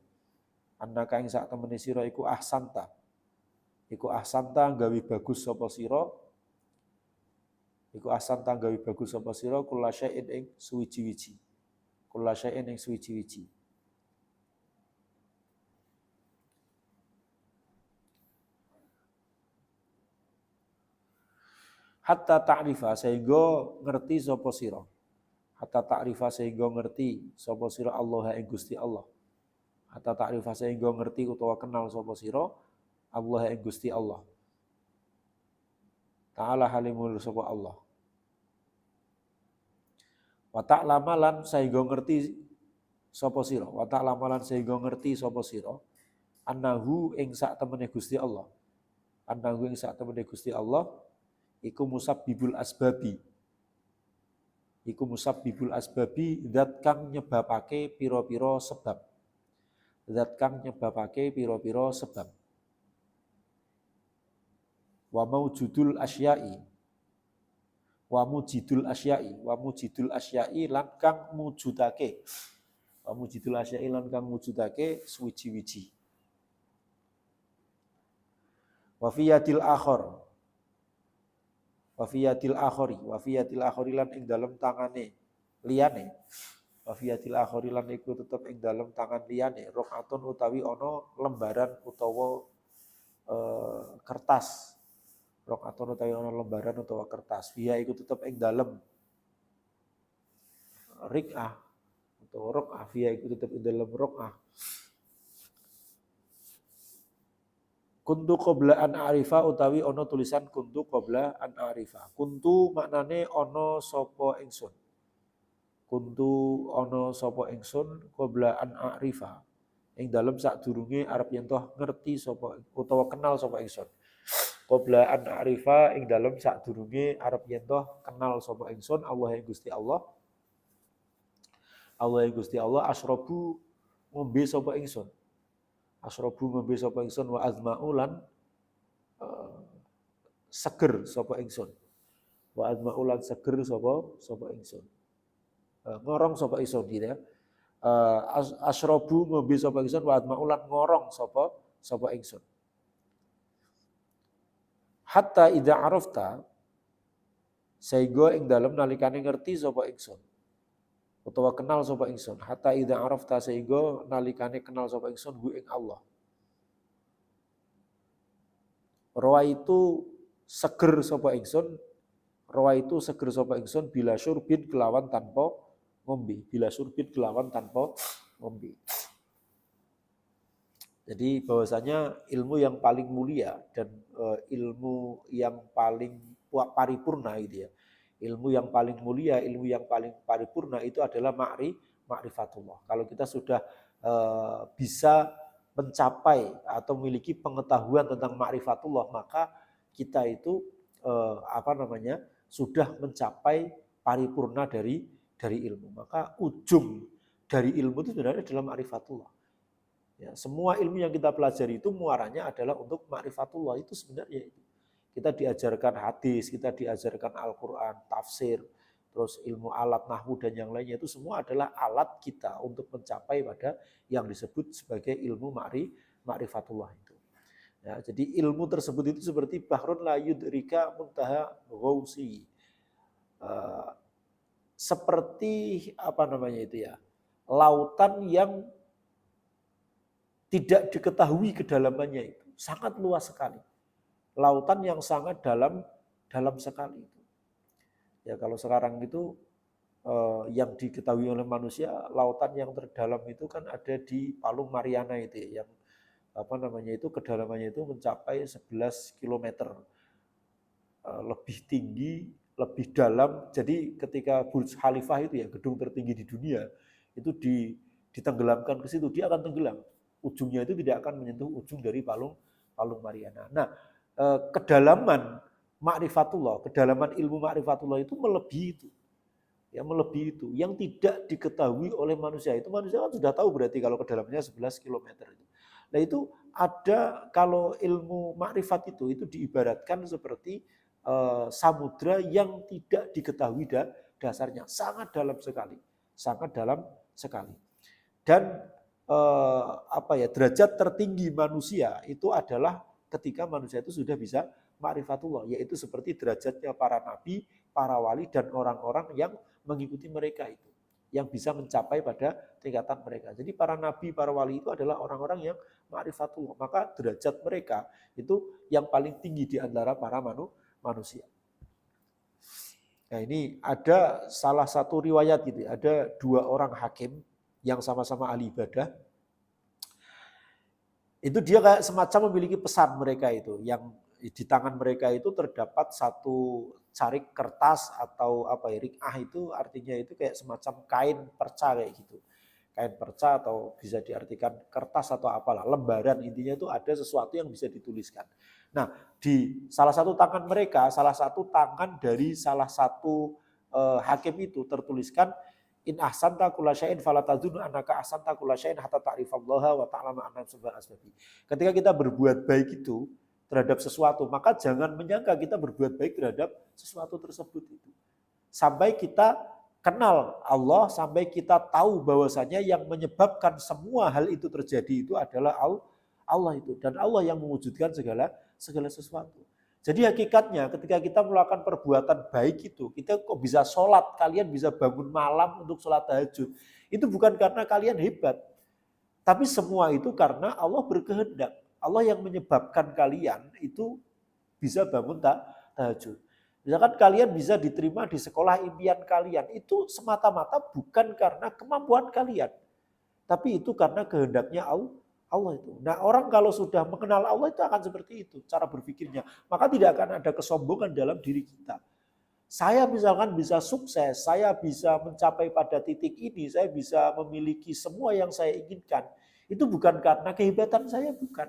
Annaka ing sak temene sira iku ahsanta. Iku ahsanta gawe bagus sapa sira. Iku ahsanta gawe bagus sapa sira kula syai'in ing suwiji-wiji. Kula syai'in ing suwiji-wiji. Hatta ta'rifa sehingga ngerti sapa sira. Hatta ta'rifa sehingga ngerti sapa sira Allah ing Gusti Allah. Hatta ta'rifa sehingga ngerti utawa kenal sapa sira Allah ing Gusti Allah. Ta'ala halimul sapa Allah. Wa ta'lama lan sehingga ngerti sapa sira. Wa ta'lama lan sehingga ngerti sapa sira annahu ing sak temene Gusti Allah. Annahu ing sak temene Gusti Allah iku musabbibul asbabi. Iku musabbibul asbabi zat kang nyebabake pira-pira sebab. Zat kang nyebabake pira-pira sebab. Wa maujudul asya'i. Wa mujidul asya'i. Wa mujidul asya'i lan kang mujudake. Wa mujidul asya'i lan kang mujudake suwiji-wiji. Wa fiyadil akhar. Wafiyatil akhori lan ing dalem tangane liyane. Wafiyatil akhori lan iku tetep ing dalem tangan liyane rokatun utawi ana lembaran utawa kertas. Rokatun utawi ana lembaran utawa kertas. Fiya iku tetep ing dalem rik'ah atau rok'ah, fiha itu tetap dalam rok'ah. Kuntu qabla an arifa utawi ono tulisan kuntu qabla an arifa. Kuntu maknane ono sapa ingsun. Kuntu ono sapa ingsun qabla an arifa. Ing dalem sadurunge arep yen toh ngerti sapa utawa kenal sapa ingsun. Qabla an arifa ing dalem sadurunge arep yen toh kenal sapa ingsun Allah ing Gusti Allah. Allah ing Gusti Allah asrobu ngombe sapa ingsun. Asrobu ngombe sapa ingsun wa azmaulan seger sapa ingsun. Wa azmaulan seger sapa ingsun. Ngorong sapa ingsun gitu ya. Asrobu ngombe sapa ingsun wa azmaulan ngorong sapa ingsun. Hatta idza arafta sehingga ing dalem nalikane ngerti sapa ingsun. Utawa kenal sapa ingsun. Hatta idza arafta sehingga nalikane kenal sapa ingsun hu ing Allah. Rawa itu seger sapa ingsun, rawa itu seger sapa ingsun bila syurbin kelawan tanpa ngombe, bila syurbin kelawan tanpa ngombe. Jadi bahwasanya ilmu yang paling mulia dan ilmu yang paling paripurna gitu ya. Ilmu yang paling mulia, ilmu yang paling paripurna itu adalah ma'rifatullah. Kalau kita sudah bisa mencapai atau memiliki pengetahuan tentang ma'rifatullah, maka kita itu sudah mencapai paripurna dari ilmu. Maka ujung dari ilmu itu sebenarnya adalah ma'rifatullah. Ya, semua ilmu yang kita pelajari itu muaranya adalah untuk ma'rifatullah, itu sebenarnya itu. Kita diajarkan hadis, kita diajarkan Al-Quran, tafsir, terus ilmu alat nahwu dan yang lainnya itu semua adalah alat kita untuk mencapai pada yang disebut sebagai ilmu ma'rifatullah itu. Ya, jadi ilmu tersebut itu seperti bahrun la yudrika muntaha ghausi. Seperti lautan yang tidak diketahui kedalamannya itu, sangat luas sekali. Lautan yang sangat dalam sekali itu. Ya kalau sekarang itu yang diketahui oleh manusia, lautan yang terdalam itu kan ada di Palung Mariana itu ya, yang kedalamannya itu mencapai 11 km. Lebih tinggi, lebih dalam. Jadi ketika Burj Khalifah itu ya, gedung tertinggi di dunia, itu ditenggelamkan ke situ, dia akan tenggelam. Ujungnya itu tidak akan menyentuh ujung dari Palung Mariana. Nah, kedalaman ma'rifatullah, kedalaman ilmu ma'rifatullah itu melebihi itu. Ya, melebihi itu. Yang tidak diketahui oleh manusia itu, manusia kan sudah tahu berarti kalau kedalamannya 11 km itu. Nah, itu ada, kalau ilmu ma'rifat itu diibaratkan seperti samudra yang tidak diketahui dasarnya, sangat dalam sekali. Sangat dalam sekali. Dan derajat tertinggi manusia itu adalah ketika manusia itu sudah bisa ma'rifatullah, yaitu seperti derajatnya para nabi, para wali, dan orang-orang yang mengikuti mereka itu, yang bisa mencapai pada tingkatan mereka. Jadi para nabi, para wali itu adalah orang-orang yang ma'rifatullah, maka derajat mereka itu yang paling tinggi di antara para manusia. Nah, ini ada salah satu riwayat gitu, ada 2 orang hakim yang sama-sama ahli ibadah. Itu dia kayak semacam memiliki pesan mereka itu, yang di tangan mereka itu terdapat satu carik kertas atau rik'ah, itu artinya itu kayak semacam kain perca kayak gitu. Kain perca atau bisa diartikan kertas atau apalah, lembaran, intinya itu ada sesuatu yang bisa dituliskan. Nah, di salah satu tangan mereka, salah satu tangan dari salah satu hakim itu tertuliskan in ahsanta kulla syai'in fala tazunnu annaka ahsanta kulla syai'in hatta ta'rifallaha wa ta'lama anna subhanahu asbabi. Ketika kita berbuat baik itu terhadap sesuatu, maka jangan menyangka kita berbuat baik terhadap sesuatu tersebut itu. Sampai kita kenal Allah, sampai kita tahu bahwasanya yang menyebabkan semua hal itu terjadi itu adalah Allah itu, dan Allah yang mewujudkan segala sesuatu. Jadi hakikatnya ketika kita melakukan perbuatan baik itu, kita kok bisa sholat, kalian bisa bangun malam untuk sholat tahajud. Itu bukan karena kalian hebat. Tapi semua itu karena Allah berkehendak. Allah yang menyebabkan kalian itu bisa bangun tahajud. Misalkan kalian bisa diterima di sekolah impian kalian, itu semata-mata bukan karena kemampuan kalian, tapi itu karena kehendaknya Allah itu. Nah, orang kalau sudah mengenal Allah itu akan seperti itu cara berpikirnya. Maka tidak akan ada kesombongan dalam diri kita. Saya misalkan bisa sukses, saya bisa mencapai pada titik ini, saya bisa memiliki semua yang saya inginkan. Itu bukan karena kehebatan saya, bukan.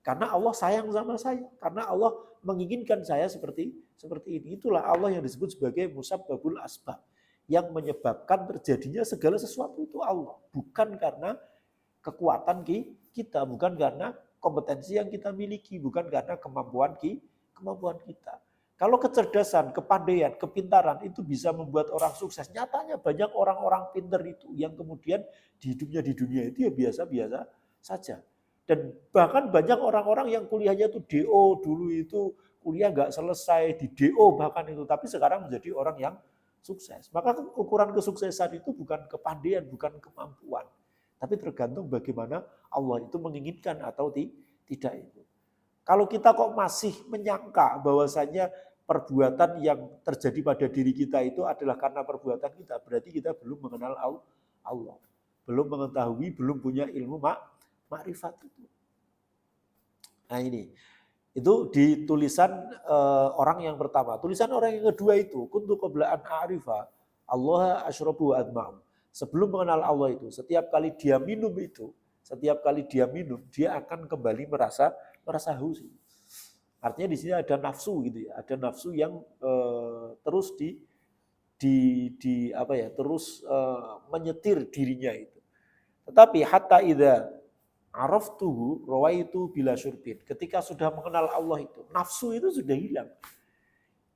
Karena Allah sayang sama saya, karena Allah menginginkan saya seperti ini. Itulah Allah yang disebut sebagai musabbabul asbab, yang menyebabkan terjadinya segala sesuatu itu Allah, bukan karena kekuatan kita, bukan karena kompetensi yang kita miliki, bukan karena kemampuan kita. Kalau kecerdasan, kepandaian, kepintaran itu bisa membuat orang sukses. Nyatanya banyak orang-orang pinter itu yang kemudian di hidupnya di dunia itu ya biasa-biasa saja. Dan bahkan banyak orang-orang yang kuliahnya itu DO, dulu itu kuliah nggak selesai, di DO bahkan itu, tapi sekarang menjadi orang yang sukses. Maka ukuran kesuksesan itu bukan kepandaian, bukan kemampuan, tapi tergantung bagaimana Allah itu menginginkan atau tidak itu. Kalau kita kok masih menyangka bahwasanya perbuatan yang terjadi pada diri kita itu adalah karena perbuatan kita, berarti kita belum mengenal Allah. Belum mengetahui, belum punya ilmu makrifat itu. Nah ini, itu di tulisan orang yang pertama. Tulisan orang yang kedua itu, kuntu qabla an a'rifa Allah asyrabu adma'u. Sebelum mengenal Allah itu, setiap kali dia minum itu, dia akan kembali merasa haus. Artinya di sini ada nafsu gitu ya, ada nafsu yang terus terus menyetir dirinya itu. Tetapi hatta idza araftuhu rawaitu bila syurbin. Ketika sudah mengenal Allah itu, nafsu itu sudah hilang.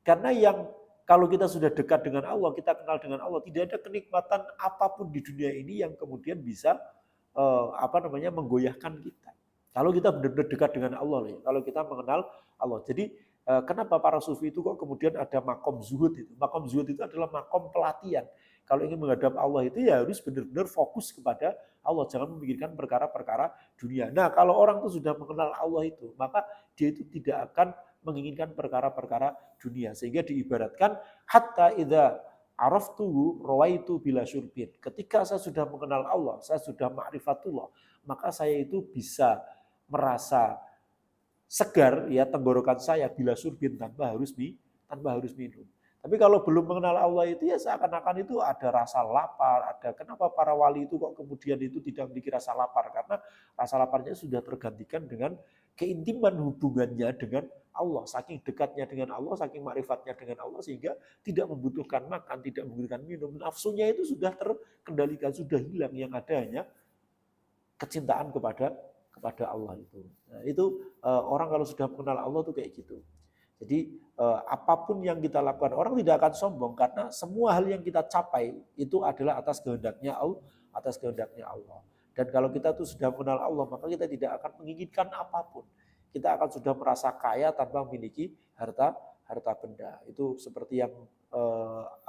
Karena yang kalau kita sudah dekat dengan Allah, kita kenal dengan Allah, tidak ada kenikmatan apapun di dunia ini yang kemudian bisa menggoyahkan kita. Kalau kita benar-benar dekat dengan Allah, kalau kita mengenal Allah. Jadi kenapa para sufi itu kok kemudian ada makom zuhud itu? Makom zuhud itu adalah makom pelatihan. Kalau ingin menghadap Allah itu ya harus benar-benar fokus kepada Allah, jangan memikirkan perkara-perkara dunia. Nah, kalau orang itu sudah mengenal Allah itu, maka dia itu tidak akan menginginkan perkara-perkara dunia. Sehingga diibaratkan hatta idza araftuhu rawaitu bila syurbin. Ketika saya sudah mengenal Allah, saya sudah ma'rifatullah, maka saya itu bisa merasa segar ya tenggorokan saya bila surbin tanpa harus minum. Tapi kalau belum mengenal Allah itu ya seakan-akan itu ada rasa lapar, ada kenapa para wali itu kok kemudian itu tidak memiliki rasa lapar, karena rasa laparnya sudah tergantikan dengan keintiman hubungannya dengan Allah, saking dekatnya dengan Allah, saking makrifatnya dengan Allah sehingga tidak membutuhkan makan, tidak membutuhkan minum, nafsunya itu sudah terkendalikan, sudah hilang, yang ada hanya kecintaan kepada Allah itu. Nah, itu orang kalau sudah mengenal Allah tuh kayak gitu. Jadi apapun yang kita lakukan, orang tidak akan sombong karena semua hal yang kita capai itu adalah atas kehendaknya Allah. Dan kalau kita tuh sudah mengenal Allah, maka kita tidak akan menginginkan apapun. Kita akan sudah merasa kaya tanpa memiliki harta benda. Itu seperti yang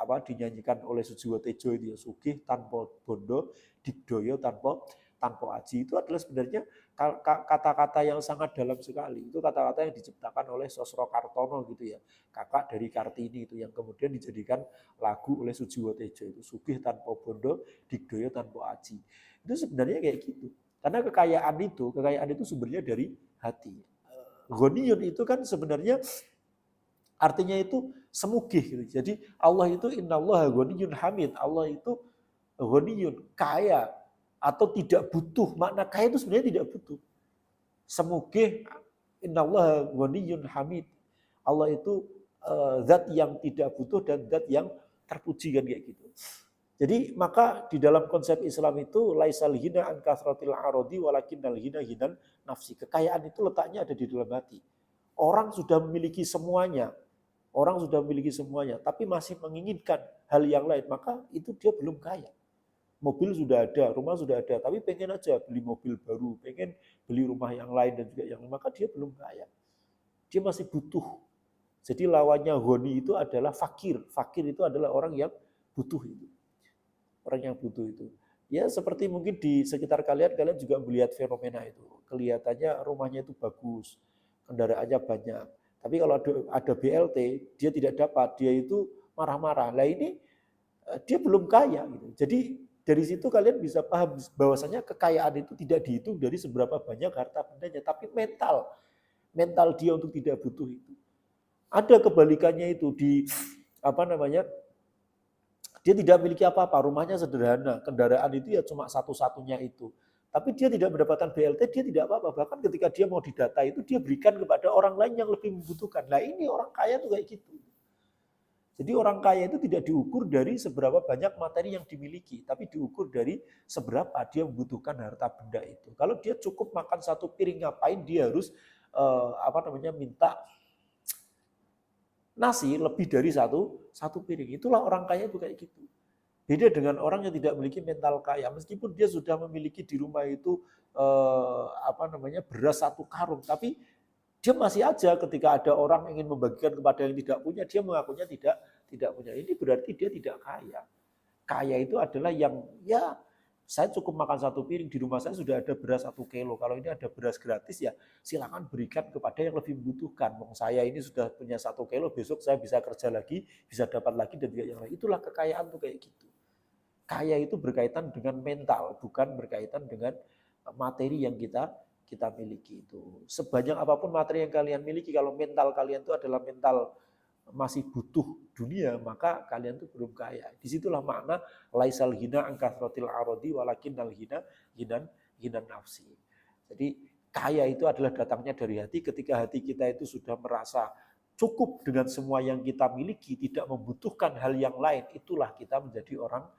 dinyanyikan oleh Sujiwo Tejo itu ya, sugih tanpa bondo, digdoyo tanpa aji. Itu adalah sebenarnya kata-kata yang sangat dalam sekali. Itu kata-kata yang diciptakan oleh Sosro Kartono gitu ya, kakak dari Kartini itu, yang kemudian dijadikan lagu oleh Sujiwo Tejo itu, sugih tanpa bondo, digdoyo tanpa aji. Itu sebenarnya kayak gitu. Karena kekayaan itu sumbernya dari hati. Ghaniyun itu kan sebenarnya artinya itu semugih gitu. Jadi Allah itu innallaha ghaniyun hamid. Allah itu ghaniyun, kaya atau tidak butuh. Makna kaya itu sebenarnya tidak butuh. Semugih, innallaha ghaniyun hamid. Allah itu zat yang tidak butuh dan zat yang terpuji, kan kayak gitu. Jadi maka di dalam konsep Islam itu laisal hina an kasratil aradi walakinnal hina hinan nafsi. Kekayaan itu letaknya ada di dalam hati. Orang sudah memiliki semuanya, tapi masih menginginkan hal yang lain, maka itu dia belum kaya. Mobil sudah ada, rumah sudah ada, tapi pengen aja beli mobil baru, pengen beli rumah yang lain dan juga yang lain, maka dia belum kaya. Dia masih butuh. Jadi lawannya ghani itu adalah fakir. Fakir itu adalah orang yang butuh itu. Orang yang butuh itu. Ya seperti mungkin di sekitar kalian juga melihat fenomena itu. Kelihatannya rumahnya itu bagus, kendaraannya banyak. Tapi kalau ada BLT, dia tidak dapat, dia itu marah-marah. Lah ini dia belum kaya gitu. Jadi dari situ kalian bisa paham bahwasanya kekayaan itu tidak dihitung dari seberapa banyak harta bendanya, tapi mental dia untuk tidak butuh itu. Ada kebalikannya itu di apa namanya? Dia tidak memiliki apa-apa, rumahnya sederhana, kendaraan itu ya cuma satu-satunya itu. Tapi dia tidak mendapatkan BLT, dia tidak apa-apa. Bahkan ketika dia mau didata itu, dia berikan kepada orang lain yang lebih membutuhkan. Nah ini orang kaya tuh kayak gitu. Jadi orang kaya itu tidak diukur dari seberapa banyak materi yang dimiliki, tapi diukur dari seberapa dia membutuhkan harta benda itu. Kalau dia cukup makan satu piring, ngapain dia harus minta nasi lebih dari satu piring. Itulah orang kaya itu kayak gitu. Beda dengan orang yang tidak memiliki mental kaya, meskipun dia sudah memiliki di rumah itu beras satu karung, tapi dia masih aja ketika ada orang ingin membagikan kepada yang tidak punya, dia mengakunya tidak punya. Ini berarti dia tidak kaya. Kaya itu adalah yang ya saya cukup makan satu piring, di rumah saya sudah ada beras 1 kilo. Kalau ini ada beras gratis ya silakan berikan kepada yang lebih membutuhkan. Saya ini sudah punya 1 kilo, besok saya bisa kerja lagi, bisa dapat lagi dan juga yang lain. Itulah kekayaan tuh kayak gitu. Kaya itu berkaitan dengan mental, bukan berkaitan dengan materi yang kita miliki itu. Sebanyak apapun materi yang kalian miliki, kalau mental kalian itu adalah mental masih butuh dunia, maka kalian itu belum kaya. Disitulah makna laisal hina angkasrotil arodi walakinnal hina hinan nafsi. Jadi kaya itu adalah datangnya dari hati. Ketika hati kita itu sudah merasa cukup dengan semua yang kita miliki, tidak membutuhkan hal yang lain, itulah kita menjadi orang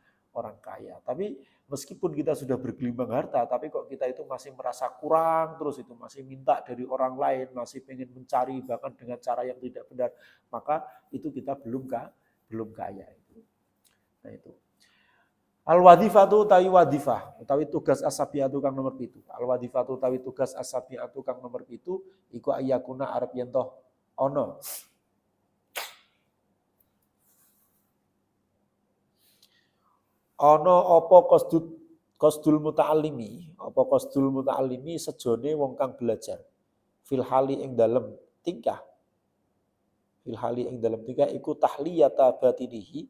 kaya. Tapi meskipun kita sudah bergelimang harta, tapi kok kita itu masih merasa kurang terus, itu masih minta dari orang lain, masih pengen mencari bahkan dengan cara yang tidak benar, maka itu kita belum kaya. Nah itu. Al-wadhifatu utawi wadhifah, utawi tugas asabiatu kang nomor 7. Al-wadhifatu utawi tugas asabiatu kang nomor 7 iku ayakuna arep yen toh ana apa qasdul muta'allimi, apa qasdul muta'allimi sejone wong kang belajar. Fil hali ing dalem tingkah. Fil hali ing dalem tingkah iku tahliyata batinihi,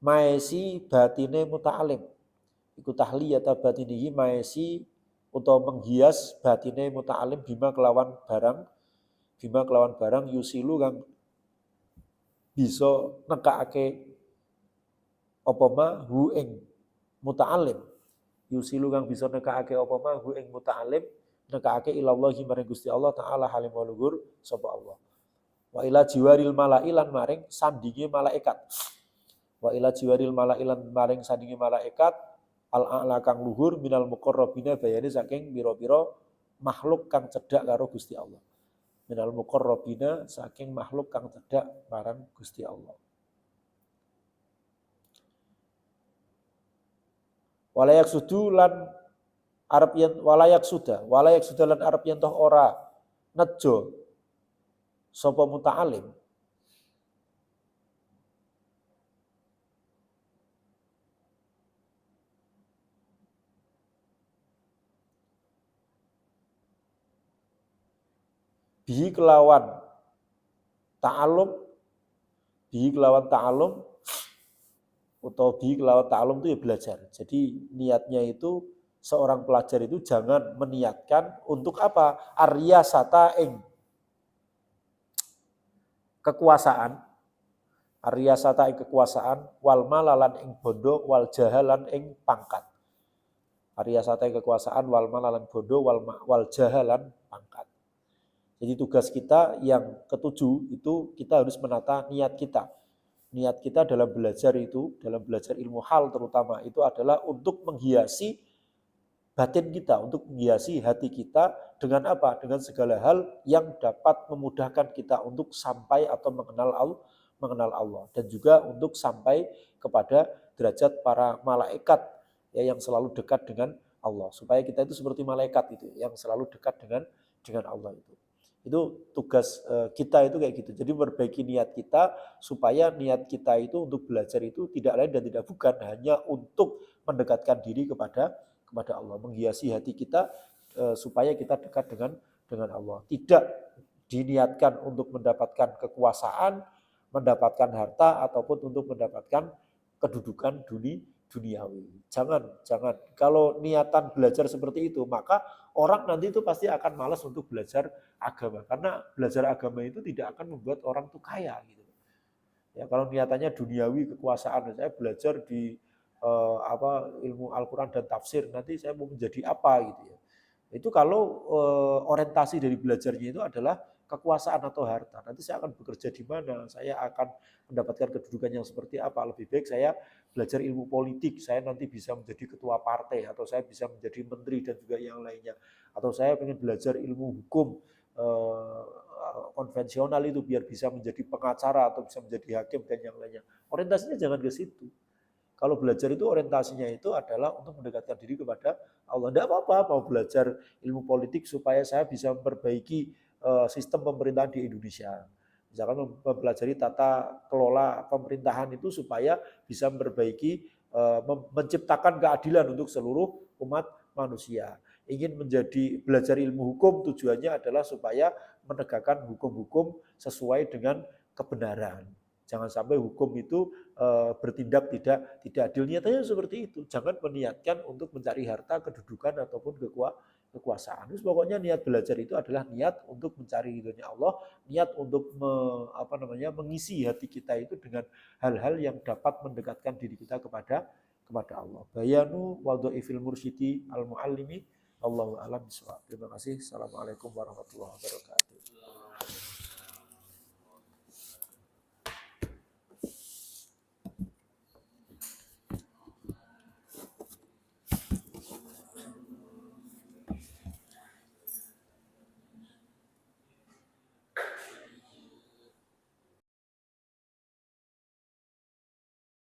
maesi batine muta'alim. Iku tahliyata batinihi maesi utawa menghias batine muta'alim bima kelawan barang yusilu kang bisa nekake apa ma hu ing muta'alim, yusilu kang bisa nekake apa ma hu ing muta'alim, nekake ilallahi maring Gusti Allah taala halim wa luhur sapa Allah. Wa ila jiwaril malailan maring sandinge malaikat. Wa ila jiwaril malailan maring sandinge malaikat al-a'la kang luhur minal muqarrabina bayane saking pira-pira makhluk kang cedhak karo Gusti Allah. Minal muqarrabina saking makhluk kang cedhak marang Gusti Allah. Walayak sudu lan arep yen walayak sudah lan arep yen toh ora nejo sapa muta'alim bihi kelawan ta'alum atau bi kelawan ta'alum itu ya belajar. Jadi niatnya itu seorang pelajar itu jangan meniatkan untuk apa? Arya sata ing kekuasaan. Arya sata ing kekuasaan wal malalan ing bondo wal jahalan ing pangkat. Arya sata ing kekuasaan wal malalan bondo wal jahalan pangkat. Jadi tugas kita yang ketujuh itu kita harus menata niat kita. Niat kita dalam belajar itu, dalam belajar ilmu hal terutama, itu adalah untuk menghiasi batin kita, untuk menghiasi hati kita dengan apa? Dengan segala hal yang dapat memudahkan kita untuk sampai atau mengenal Allah. Dan juga untuk sampai kepada derajat para malaikat ya, yang selalu dekat dengan Allah. Supaya kita itu seperti malaikat itu, yang selalu dekat dengan Allah itu. Itu tugas kita itu kayak gitu. Jadi memperbaiki niat kita supaya niat kita itu untuk belajar itu tidak lain dan tidak bukan hanya untuk mendekatkan diri kepada Allah, menghiasi hati kita supaya kita dekat dengan Allah. Tidak diniatkan untuk mendapatkan kekuasaan, mendapatkan harta, ataupun untuk mendapatkan kedudukan duniawi. Jangan. Kalau niatan belajar seperti itu, maka orang nanti itu pasti akan malas untuk belajar agama. Karena belajar agama itu tidak akan membuat orang itu kaya. Gitu. Ya, kalau niatannya duniawi, kekuasaan, saya belajar di ilmu Al-Quran dan tafsir, nanti saya mau menjadi apa gitu ya. Itu kalau orientasi dari belajarnya itu adalah kekuasaan atau harta. Nanti saya akan bekerja di mana, saya akan mendapatkan kedudukan yang seperti apa. Lebih baik saya belajar ilmu politik, saya nanti bisa menjadi ketua partai, atau saya bisa menjadi menteri dan juga yang lainnya. Atau saya ingin belajar ilmu hukum konvensional itu biar bisa menjadi pengacara atau bisa menjadi hakim dan yang lainnya. Orientasinya jangan ke situ. Kalau belajar itu orientasinya itu adalah untuk mendekatkan diri kepada Allah. Tidak apa-apa mau belajar ilmu politik supaya saya bisa memperbaiki sistem pemerintahan di Indonesia. Misalkan mempelajari tata kelola pemerintahan itu supaya bisa memperbaiki, menciptakan keadilan untuk seluruh umat manusia. Ingin belajar ilmu hukum tujuannya adalah supaya menegakkan hukum-hukum sesuai dengan kebenaran. Jangan sampai hukum itu bertindak tidak adil. Niatnya seperti itu. Jangan meniatkan untuk mencari harta, kedudukan ataupun kekuasaan. Terus pokoknya niat belajar itu adalah niat untuk mencari ridhonya Allah, niat untuk mengisi hati kita itu dengan hal-hal yang dapat mendekatkan diri kita kepada Allah. Bayanu wadhaifil mursyidi al-muallimi. Allahu a'lam bishawab. Terima kasih. Assalamualaikum warahmatullahi wabarakatuh.